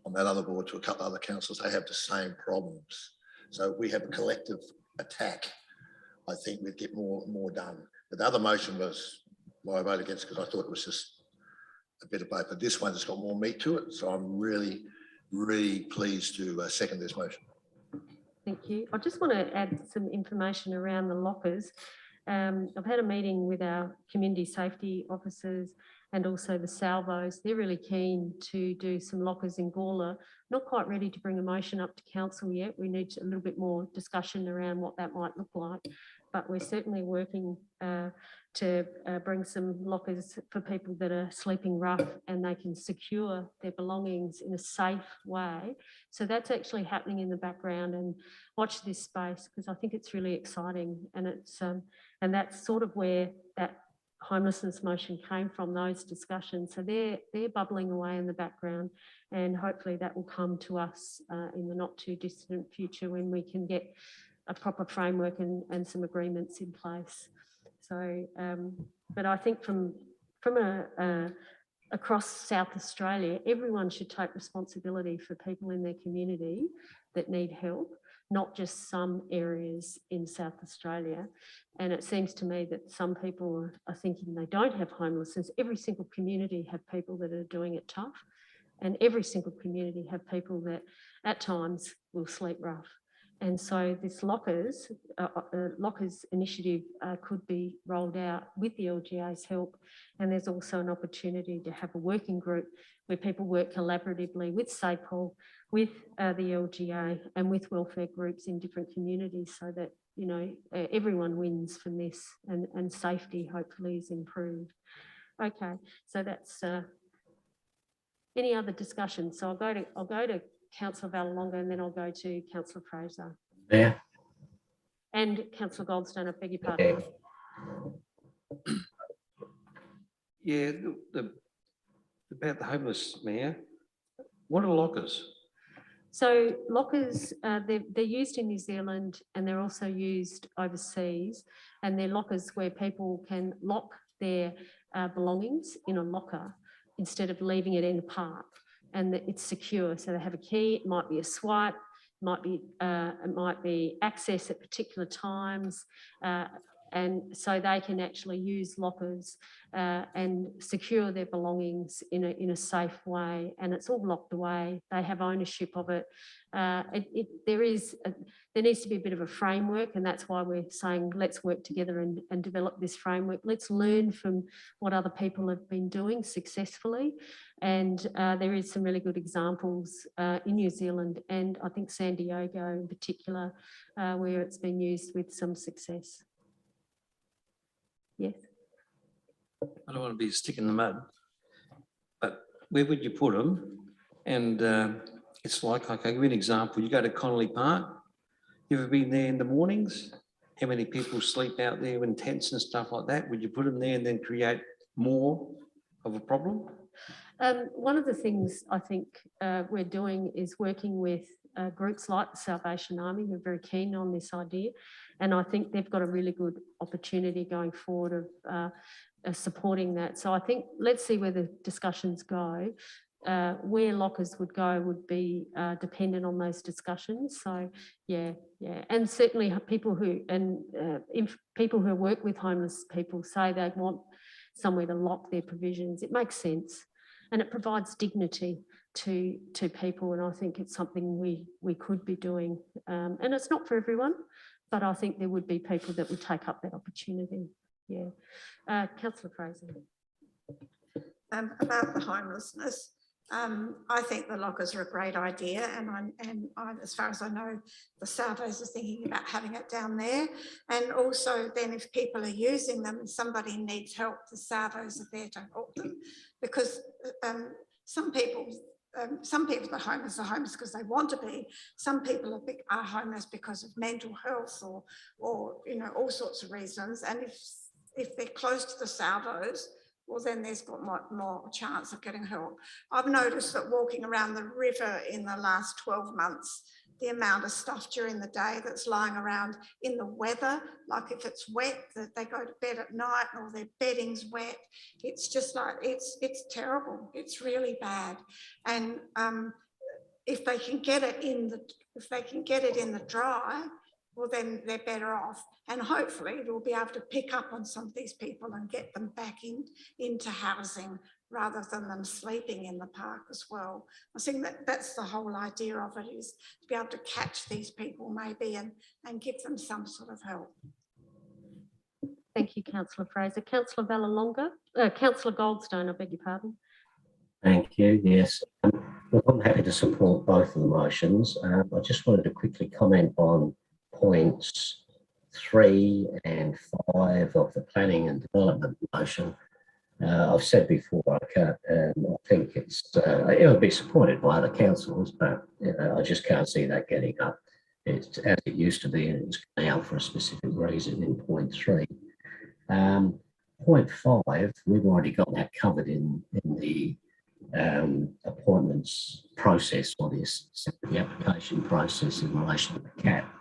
on that other board to a couple of other councils. They have the same problems. So if we have a collective attack, I think we'd get more done. But the other motion was why I voted against, because I thought it was just a bit of both. But this one has got more meat to it. So I'm really, really pleased to second this motion. Thank you. I just want to add some information around the lockers. I've had a meeting with our community safety officers and also the salvos. They're really keen to do some lockers in Gullah. Not quite ready to bring a motion up to council yet. We need a little bit more discussion around what that might look like. But we're certainly working to bring some lockers for people that are sleeping rough and they can secure their belongings in a safe way. So that's actually happening in the background, and watch this space because I think it's really exciting, and it's and that's sort of where that homelessness motion came from, those discussions. So they're bubbling away in the background, and hopefully that will come to us in the not too distant future when we can get a proper framework and some agreements in place. So, but I think from across South Australia, everyone should take responsibility for people in their community that need help, not just some areas in South Australia. And it seems to me that some people are thinking they don't have homelessness. Every single community have people that are doing it tough, and every single community have people that at times will sleep rough. And so this Lockers initiative could be rolled out with the LGA's help. And there's also an opportunity to have a working group where people work collaboratively with SAPOL, with the LGA and with welfare groups in different communities, so that, you know, everyone wins from this, and safety hopefully is improved. Okay, so that's any other discussion? So I'll go to Councillor Vallelonga, and then I'll go to Councillor Fraser. Yeah. And Councillor Goldstone, I beg your pardon. Yeah, about the homeless, Mayor, what are lockers? So lockers, they're used in New Zealand, and they're also used overseas, and they're lockers where people can lock their belongings in a locker instead of leaving it in a park, and it's secure. So they have a key, it might be a swipe, it might be access at particular times, and so they can actually use lockers and secure their belongings in a safe way, and it's all locked away. They have ownership of it. There needs to be a bit of a framework, and that's why we're saying let's work together and develop this framework. Let's learn from what other people have been doing successfully, and there is some really good examples in New Zealand, and I think San Diego in particular, where it's been used with some success. Yes. I don't want to be a stick in the mud, but where would you put them? And it's like, I'll give you an example. You go to Connolly Park. You ever been there in the mornings? How many people sleep out there in tents and stuff like that? Would you put them there and then create more of a problem? One of the things I think we're doing is working with groups like the Salvation Army, who are very keen on this idea. And I think they've got a really good opportunity going forward of supporting that. So I think let's see where the discussions go. Where lockers would go would be dependent on those discussions. So yeah. And certainly people who work with homeless people say they want somewhere to lock their provisions. It makes sense, and it provides dignity to people. And I think it's something we could be doing. And it's not for everyone, but I think there would be people that would take up that opportunity. Yeah. Councillor Fraser. About the homelessness, I think the lockers are a great idea, and as far as I know, the Salvos are thinking about having it down there. And also then if people are using them and somebody needs help, the Salvos are there to help them, because some people are homeless because they want to be. Some people are homeless because of mental health or you know, all sorts of reasons. And if they're close to the Salvos, well, then there's got more chance of getting help. I've noticed that walking around the river in the last 12 months, the amount of stuff during the day that's lying around in the weather, like if it's wet, that they go to bed at night or their bedding's wet. It's just like, it's terrible. It's really bad. And if they can get it in the dry, well, then they're better off. And hopefully we'll be able to pick up on some of these people and get them back into housing rather than them sleeping in the park as well. I think that's the whole idea of it, is to be able to catch these people maybe and give them some sort of help. Thank you, Councillor Fraser. Councillor Vallelonga, Councillor Goldstone, I beg your pardon. Thank you. Yes, look, I'm happy to support both of the motions. I just wanted to quickly comment on points 3 and 5 of the planning and development motion. I've said before, I think it's, it'll be supported by other councils, but I just can't see that getting up. It's as it used to be, and it's going out for a specific reason in point 3. point 5, we've already got that covered in the appointments process or the application process in relation to the cap.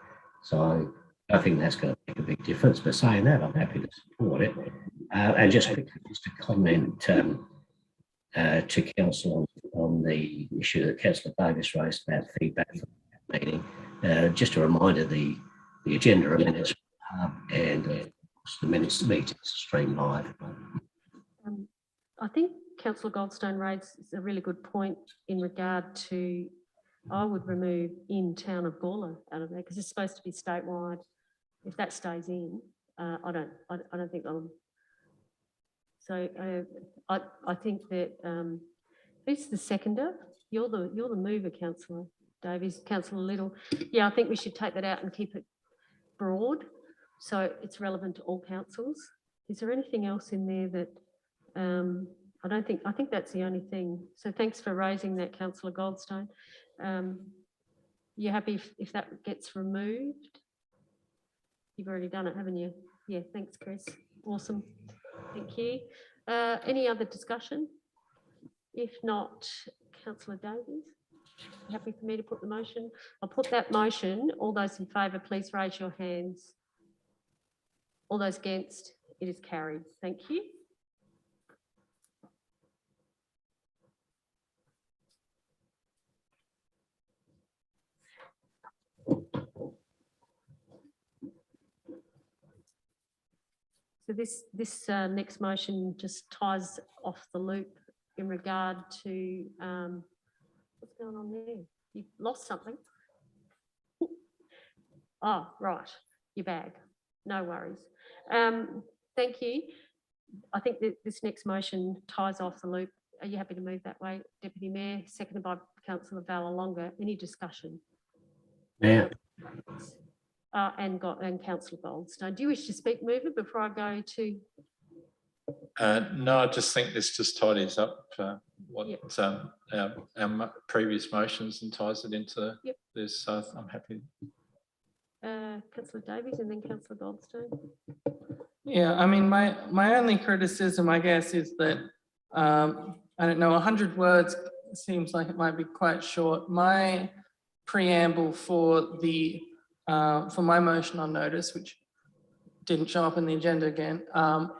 So I think that's going to make a big difference. But saying that, I'm happy to support it. And just quickly, just a comment to Council on the issue that Councillor Davis raised about feedback from the meeting. Just a reminder, the agenda of minutes and the minutes meeting stream live. I think Councillor Goldstone raised a really good point in regard to, I would remove in town of Gullah out of there because it's supposed to be statewide. If that stays in, I don't think I'm. So I think that who's the seconder? You're the mover, Councillor Davies, Councillor Little. Yeah, I think we should take that out and keep it broad, so it's relevant to all councils. Is there anything else in there that I think that's the only thing. So thanks for raising that, Councillor Goldstone. You happy if that gets removed? You've already done it, haven't you? Yeah, thanks, Chris. Awesome. Thank you. Any other discussion? If not, Councillor Davies, happy for me to put the motion? I'll put that motion. All those in favour, please raise your hands. All those against, it is carried. Thank you. So this next motion just ties off the loop in regard to what's going on there? You've lost something. Oh, right, your bag. No worries. Thank you. I think that this next motion ties off the loop. Are you happy to move that way, Deputy Mayor? Seconded by Councillor Vallalonga. Any discussion? Yeah. And Councillor Goldstone. Do you wish to speak, Mover, before I go to? No, I just think this just tidies up what our previous motions and ties it into this. So I'm happy. Councillor Davies and then Councillor Goldstone. Yeah, I mean, my only criticism, I guess, is that I don't know, 100 words seems like it might be quite short. My preamble for the for my motion on notice, which didn't show up in the agenda again,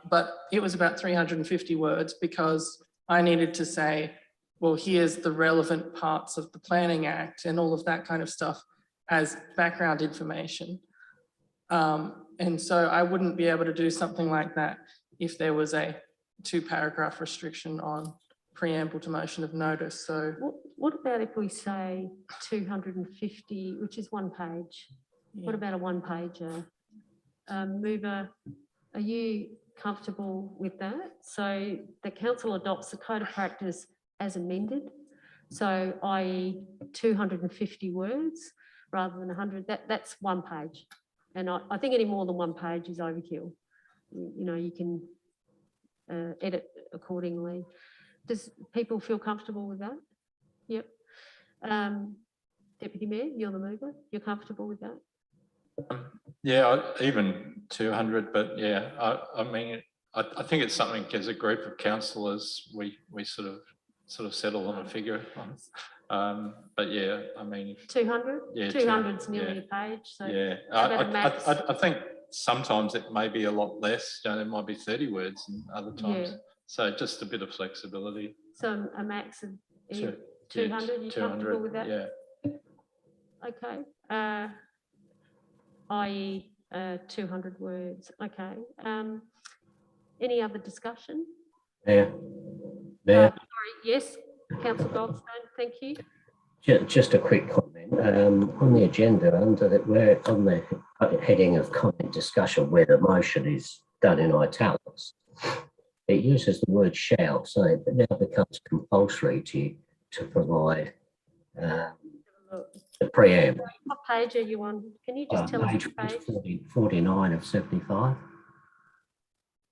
but it was about 350 words because I needed to say, well, here's the relevant parts of the Planning Act and all of that kind of stuff as background information. And so I wouldn't be able to do something like that if there was a 2-paragraph restriction on preamble to motion of notice. So what about if we say 250, which is 1 page? What about a 1-pager? Mover, are you comfortable with that? So the council adopts the code of practice as amended. So i.e. 250 words rather than 100, that's 1 page. And I think any more than 1 page is overkill. You know, you can edit accordingly. Does people feel comfortable with that? Yep. Deputy Mayor, you're the mover. You're comfortable with that? Yeah, even 200, but yeah, I mean, I think it's something as a group of councillors we sort of settle on a figure on. But yeah, I mean, 200. Yeah, 200's nearly a page. So yeah, I think sometimes it may be a lot less. You know, there might be 30 words, and other times. Yeah. So just a bit of flexibility. So a max of 200. You comfortable with that? Yeah. Okay. I.e. 200 words. Okay. Any other discussion? Yeah. Sorry, yes, Councillor Goldstone, thank you. Just a quick comment. On the agenda, we're on the heading of comment discussion where the motion is done in italics. It uses the word shall, so it now becomes compulsory to provide the preamble. What page are you on? Can you just tell us which page? 49 of 75.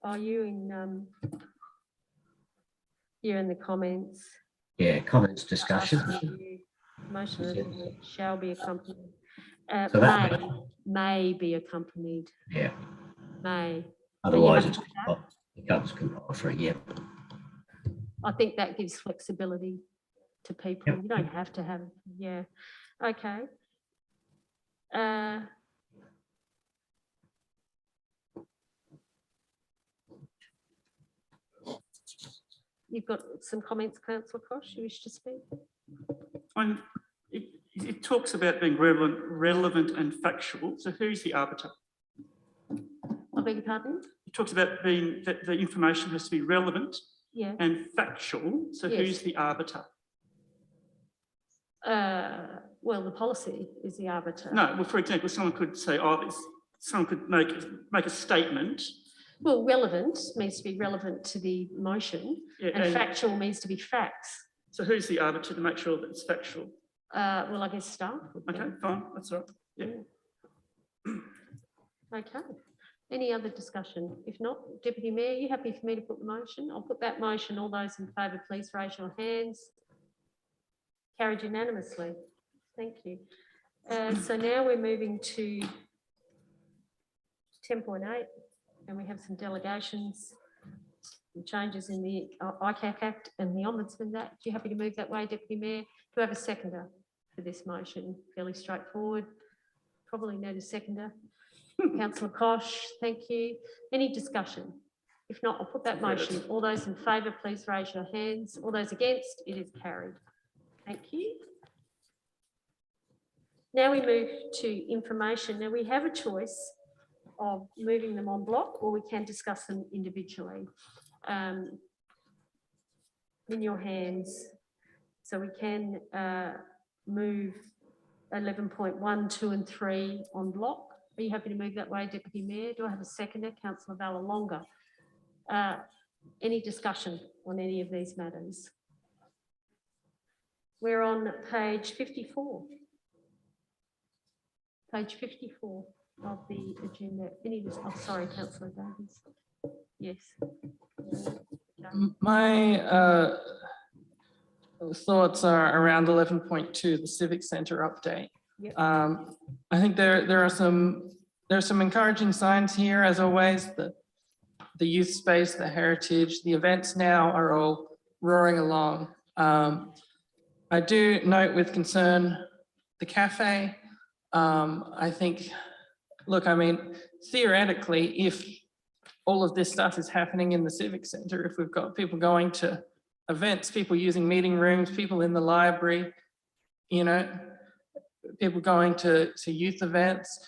Are you in? You're in the comments. Yeah, comments discussion. Motion shall be accompanied. So may be accompanied. Yeah. May. Otherwise, Cubs can vote for a yep. I think that gives flexibility to people. Yep. You don't have to have, yeah. Okay. You've got some comments, Councillor Kosh, you wish to speak? It talks about being relevant and factual. So who's the arbiter? I beg your pardon? It talks about being that the information has to be relevant and factual. So who's the arbiter? Well, the policy is the arbiter. No, well, for example, someone could say, someone could make a statement. Well, relevant means to be relevant to the motion, and factual means to be facts. So who's the arbiter to make sure that it's factual? Well, I guess staff. Okay, fine, that's all right. Yeah. Okay. Any other discussion? If not, Deputy Mayor, are you happy for me to put the motion? I'll put that motion. All those in favour, please raise your hands. Carried unanimously. Thank you. So now we're moving to 10.8, and we have some delegations and changes in the ICAC Act and the Ombudsman Act. Are you happy to move that way, Deputy Mayor? Do I have a seconder for this motion? Fairly straightforward. Probably need a seconder. Councillor Kosh, thank you. Any discussion? If not, I'll put that motion. All those in favour, please raise your hands. All those against, it is carried. Thank you. Now we move to information. Now we have a choice of moving them en bloc, or we can discuss them individually. In your hands. So we can move 11.1, 2 and 3 en bloc. Are you happy to move that way, Deputy Mayor? Do I have a seconder? Councillor Valalonga. Any discussion on any of these matters? We're on page 54. Page 54 of the agenda. Sorry, Councillor Davies. Yes. My thoughts are around 11.2, the Civic Centre update. Yep. I think there are some encouraging signs here, as always. The youth space, the heritage, the events now are all roaring along. I do note with concern the cafe. I think, look, I mean, theoretically, if all of this stuff is happening in the Civic Centre, if we've got people going to events, people using meeting rooms, people in the library, you know, people going to youth events,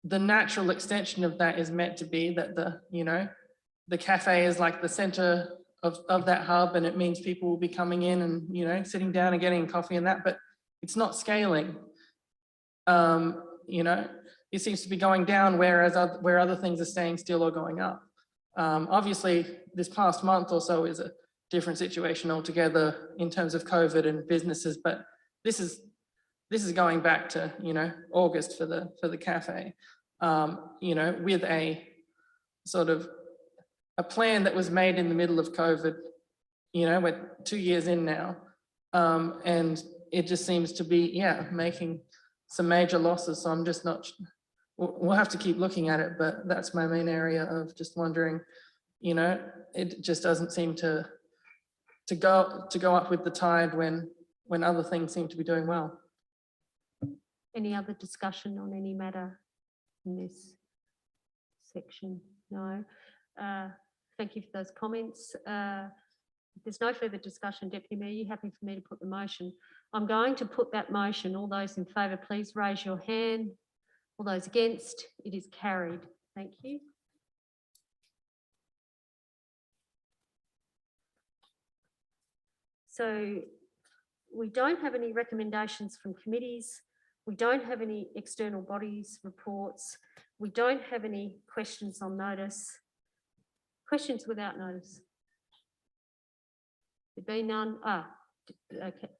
the natural extension of that is meant to be that the cafe is like the centre of that hub, and it means people will be coming in and, you know, sitting down and getting coffee and that, but it's not scaling. You know, it seems to be going down, whereas where other things are staying still or going up. Obviously, this past month or so is a different situation altogether in terms of COVID and businesses, but this is going back to, you know, August for the cafe. You know, with a sort of a plan that was made in the middle of COVID. You know, we're 2 years in now, and it just seems to be, making some major losses. So I'm just not, we'll have to keep looking at it, but that's my main area of just wondering, you know, it just doesn't seem to go up with the tide when other things seem to be doing well. Any other discussion on any matter in this section? No. Thank you for those comments. If there's no further discussion, Deputy Mayor, are you happy for me to put the motion? I'm going to put that motion. All those in favour, please raise your hand. All those against, it is carried. Thank you. So we don't have any recommendations from committees. We don't have any external bodies reports. We don't have any questions on notice. Questions without notice? There be none.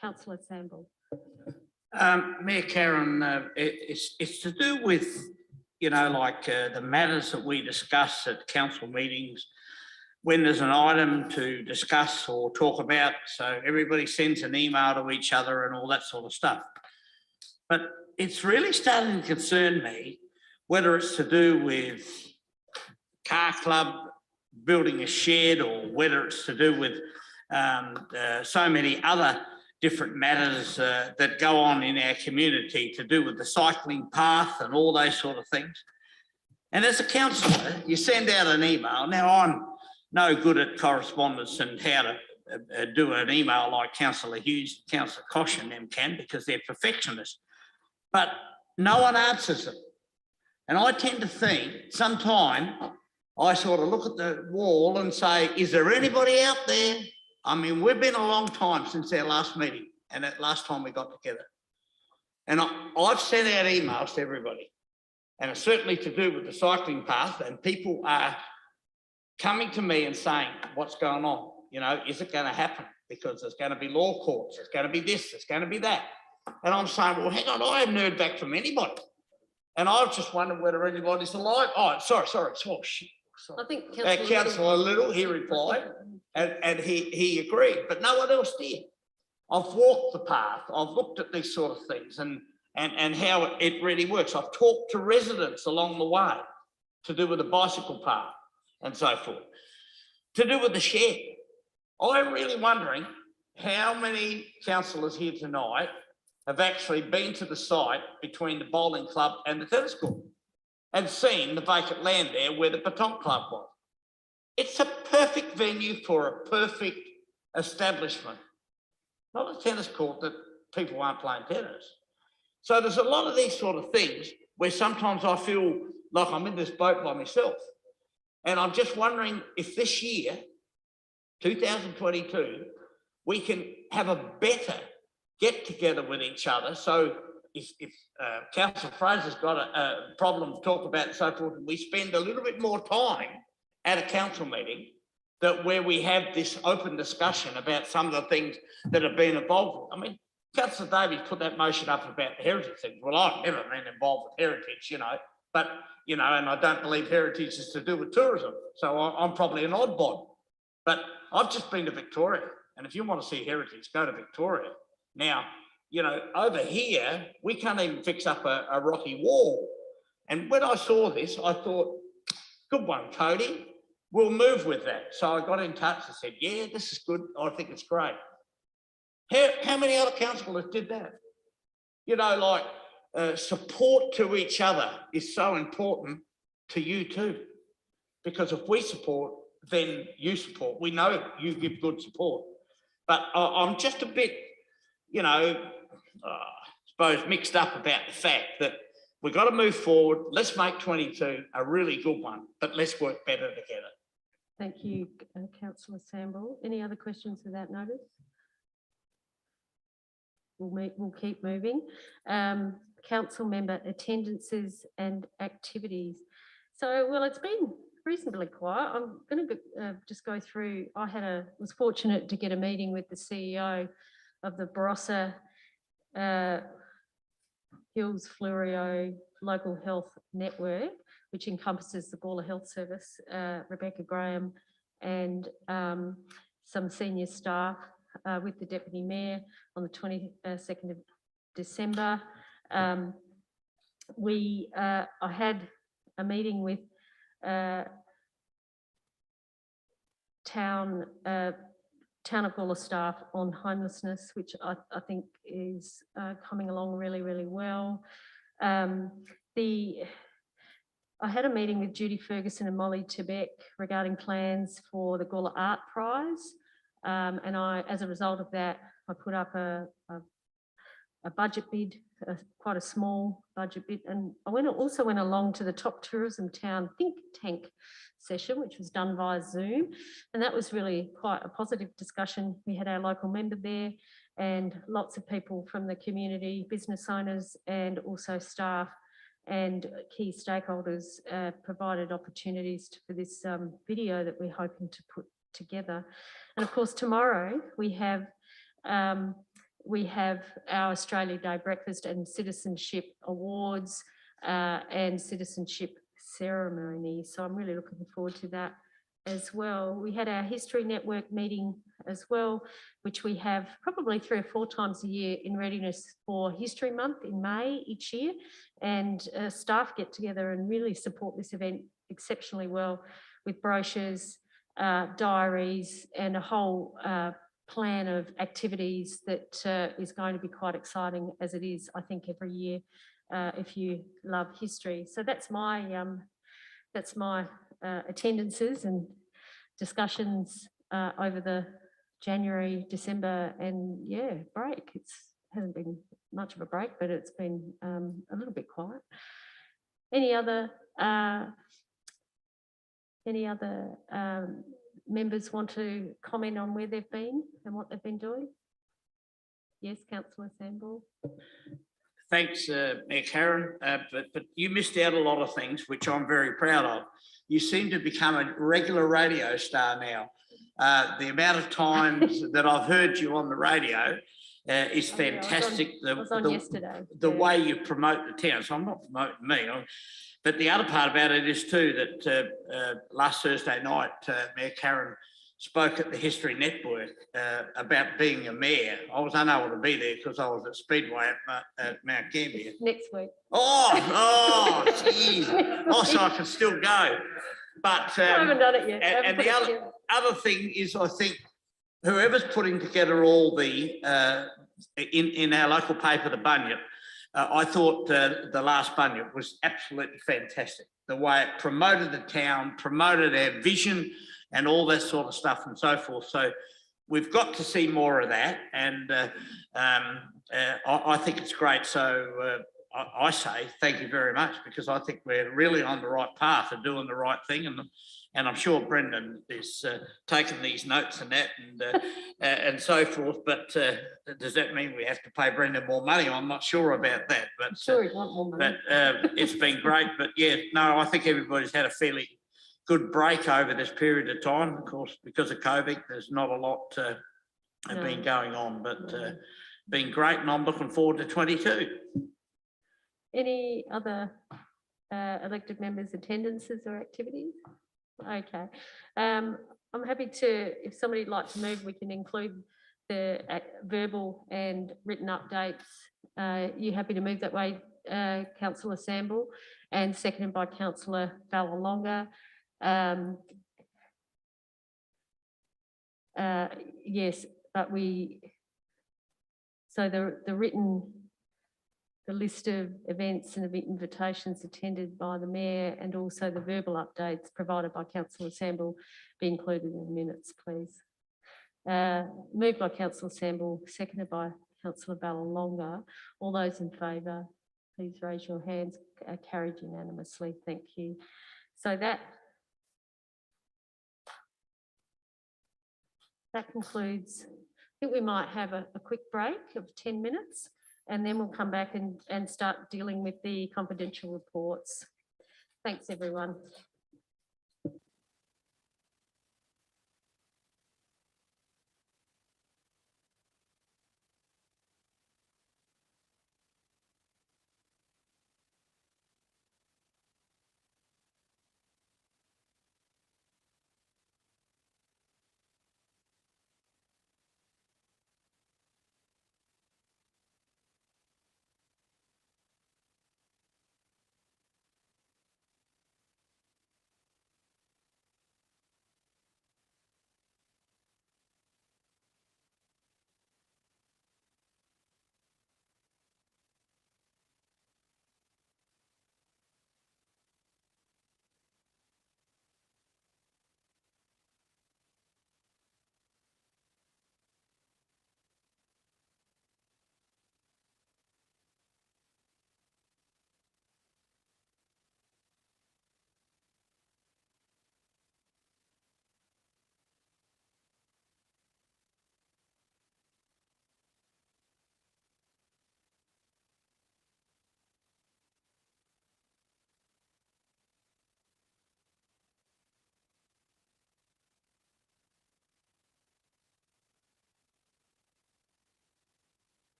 Councillor Samble. Mayor Karen, it's to do with, you know, like the matters that we discuss at council meetings when there's an item to discuss or talk about. So everybody sends an email to each other and all that sort of stuff. But it's really starting to concern me whether it's to do with car club building a shed, or whether it's to do with so many other different matters that go on in our community to do with the cycling path and all those sort of things. And as a councillor, you send out an email. Now, I'm no good at correspondence and how to do an email like Councillor Hughes, Councillor Kosh and them can, because they're perfectionists. But no one answers them. And I tend to think sometime I sort of look at the wall and say, is there anybody out there? I mean, we've been a long time since our last meeting and that last time we got together. And I've sent out emails to everybody, and it's certainly to do with the cycling path, and people are coming to me and saying, what's going on? You know, is it going to happen? Because there's going to be law courts, there's going to be this, there's going to be that. And I'm saying, well, hang on, I haven't heard back from anybody. And I was just wondering whether anybody's alive. Oh, sorry. Oh, shit. I think Councillor Little, he replied, and he agreed, but no one else did. I've walked the path, I've looked at these sort of things and how it really works. I've talked to residents along the way to do with the bicycle path and so forth, to do with the shed. I'm really wondering how many councillors here tonight have actually been to the site between the bowling club and the tennis court and seen the vacant land there where the Baton Club was. It's a perfect venue for a perfect establishment, not a tennis court that people aren't playing tennis. So there's a lot of these sort of things where sometimes I feel like I'm in this boat by myself. And I'm just wondering if this year, 2022, we can have a better get together with each other. So if Councillor Fraser's got a problem to talk about and so forth, and we spend a little bit more time at a council meeting where we have this open discussion about some of the things that have been involved with. I mean, Councillor Davies put that motion up about the heritage things. Well, I've never been involved with heritage, you know, but, you know, and I don't believe heritage is to do with tourism. So I'm probably an odd bod. But I've just been to Victoria. And if you want to see heritage, go to Victoria. Now, you know, over here, we can't even fix up a rocky wall. And when I saw this, I thought, good one, Cody, we'll move with that. So I got in touch and said, yeah, this is good. I think it's great. How many other councillors did that? You know, like support to each other is so important to you too. Because if we support, then you support. We know you give good support. But I'm just a bit, you know, I suppose mixed up about the fact that we've got to move forward. Let's make 22 a really good one, but let's work better together. Thank you, Councillor Samble. Any other questions without notice? We'll keep moving. Council member attendances and activities. So, well, it's been reasonably quiet. I'm going to just go through. I was fortunate to get a meeting with the CEO of the Barossa Hills Fluorio Local Health Network, which encompasses the Gullah Health Service, Rebecca Graham, and some senior staff with the Deputy Mayor on the 22nd of December. I had a meeting with town of Gullah staff on homelessness, which I think is coming along really, really well. I had a meeting with Judy Ferguson and Molly Tibet regarding plans for the Gullah Art Prize. And as a result of that, I put up a budget bid, quite a small budget bid. And I also went along to the Top Tourism Town Think Tank session, which was done via Zoom. And that was really quite a positive discussion. We had our local member there and lots of people from the community, business owners, and also staff and key stakeholders provided opportunities for this video that we're hoping to put together. And of course, tomorrow we have our Australia Day breakfast and Citizenship Awards and Citizenship ceremony. So I'm really looking forward to that as well. We had our History Network meeting as well, which we have probably 3 or 4 times a year in readiness for History Month in May each year. And staff get together and really support this event exceptionally well with brochures, diaries, and a whole plan of activities that is going to be quite exciting, as it is, I think, every year if you love history. So that's my attendances and discussions over the January, December, and break. Hasn't been much of a break, but it's been a little bit quiet. Any other members want to comment on where they've been and what they've been doing? Yes, Councillor Sandball. Thanks, Mayor Karen, but you missed out a lot of things, which I'm very proud of. You seem to become a regular radio star now. The amount of times that I've heard you on the radio is fantastic. I was on yesterday. The way you promote the town. So I'm not promoting me. But the other part about it is too that last Thursday night, Mayor Karen spoke at the History Network about being a mayor. I was unable to be there because I was at Speedway at Mount Gambier. Next week. Oh, geez. So I can still go. But I haven't done it yet. And the other thing is, I think whoever's putting together all the in our local paper, the Bunyip, I thought the last Bunyip was absolutely fantastic. The way it promoted the town, promoted our vision, and all that sort of stuff and so forth. So we've got to see more of that, and I think it's great. So I say thank you very much, because I think we're really on the right path of doing the right thing, and I'm sure Brendan is taking these notes and that and so forth. But does that mean we have to pay Brendan more money? I'm not sure about that. But sure, he'd want more money. But it's been great. But yeah, no, I think everybody's had a fairly good break over this period of time. Of course, because of COVID, there's not a lot been going on, but been great, and I'm looking forward to 22. Any other elected members' attendances or activities? Okay. I'm happy to, if somebody'd like to move, we can include the verbal and written updates. You happy to move that way, Councillor Sandball, and seconded by Councillor Ballalonga. Yes, but so the list of events and invitations attended by the Mayor, and also the verbal updates provided by Councillor Sandball be included in the minutes, please. Moved by Councillor Sandball, seconded by Councillor Ballalonga. All those in favour, please raise your hands. Carried unanimously. Thank you. So that concludes. I think we might have a quick break of 10 minutes. And then we'll come back and start dealing with the confidential reports. Thanks, everyone.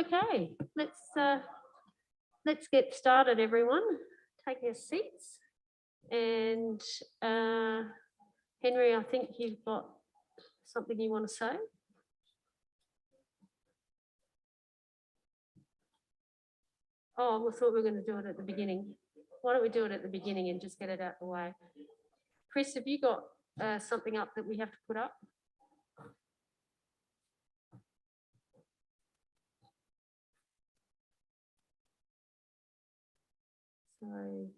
Okay, let's get started, everyone. Take your seats. And Henry, I think you've got something you want to say. Oh, we thought we were going to do it at the beginning. Why don't we do it at the beginning and just get it out of the way? Chris, have you got something up that we have to put up? So,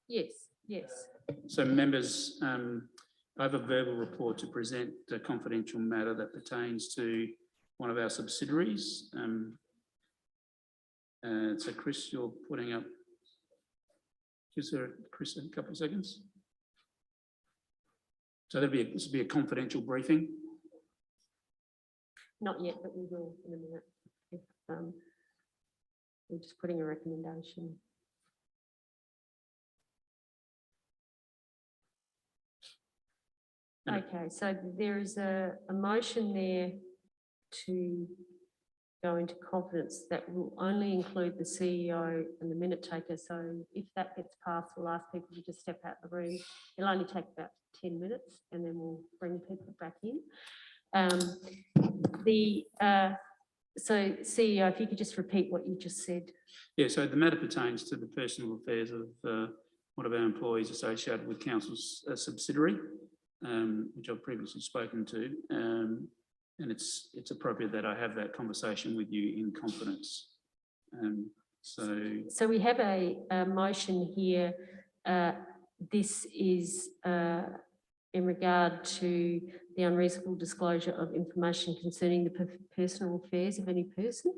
yes. So members, I have a verbal report to present a confidential matter that pertains to one of our subsidiaries. So Chris, you're putting up, gives Chris a couple of seconds. So this will be a confidential briefing. Not yet, but we will in a minute. If, we're just putting a recommendation. Okay, so there is a motion there to go into confidence that will only include the CEO and the minute taker. So if that gets passed, we'll ask people to just step out the room. It'll only take about 10 minutes and then we'll bring people back in. So CEO, if you could just repeat what you just said. Yeah, so the matter pertains to the personal affairs of one of our employees associated with council's subsidiary, which I've previously spoken to, and it's appropriate that I have that conversation with you in confidence. So we have a motion here. This is in regard to the unreasonable disclosure of information concerning the personal affairs of any person.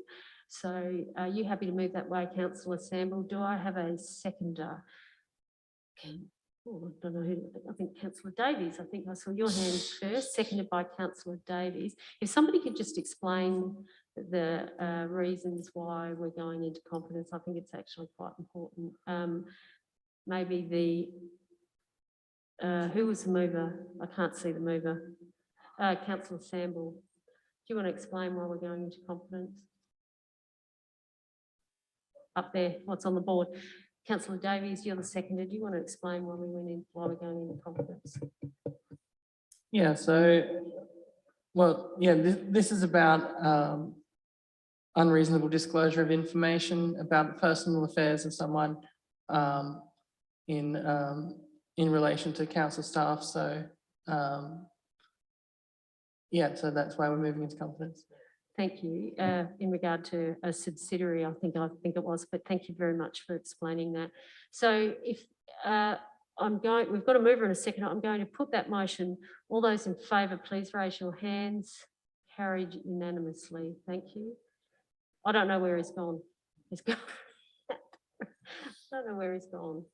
So are you happy to move that way, Councillor Samble? Do I have a seconder? Oh, I don't know who, I think Councillor Davies. I think I saw your hand first, seconded by Councillor Davies. If somebody could just explain the reasons why we're going into confidence, I think it's actually quite important. Maybe the, who was the mover? I can't see the mover. Councillor Samble, do you want to explain why we're going into confidence? Up there, what's on the board? Councillor Davies, you're the seconder. Do you want to explain why we're going into confidence? Yeah, so, well, yeah, this is about unreasonable disclosure of information about the personal affairs of someone in relation to council staff. So, yeah, so that's why we're moving into confidence. Thank you. In regard to a subsidiary, I think it was, but thank you very much for explaining that. So if we've got a mover in a second. I'm going to put that motion. All those in favour, please raise your hands. Carried unanimously. Thank you. I don't know where he's gone. He's gone. I don't know where he's gone.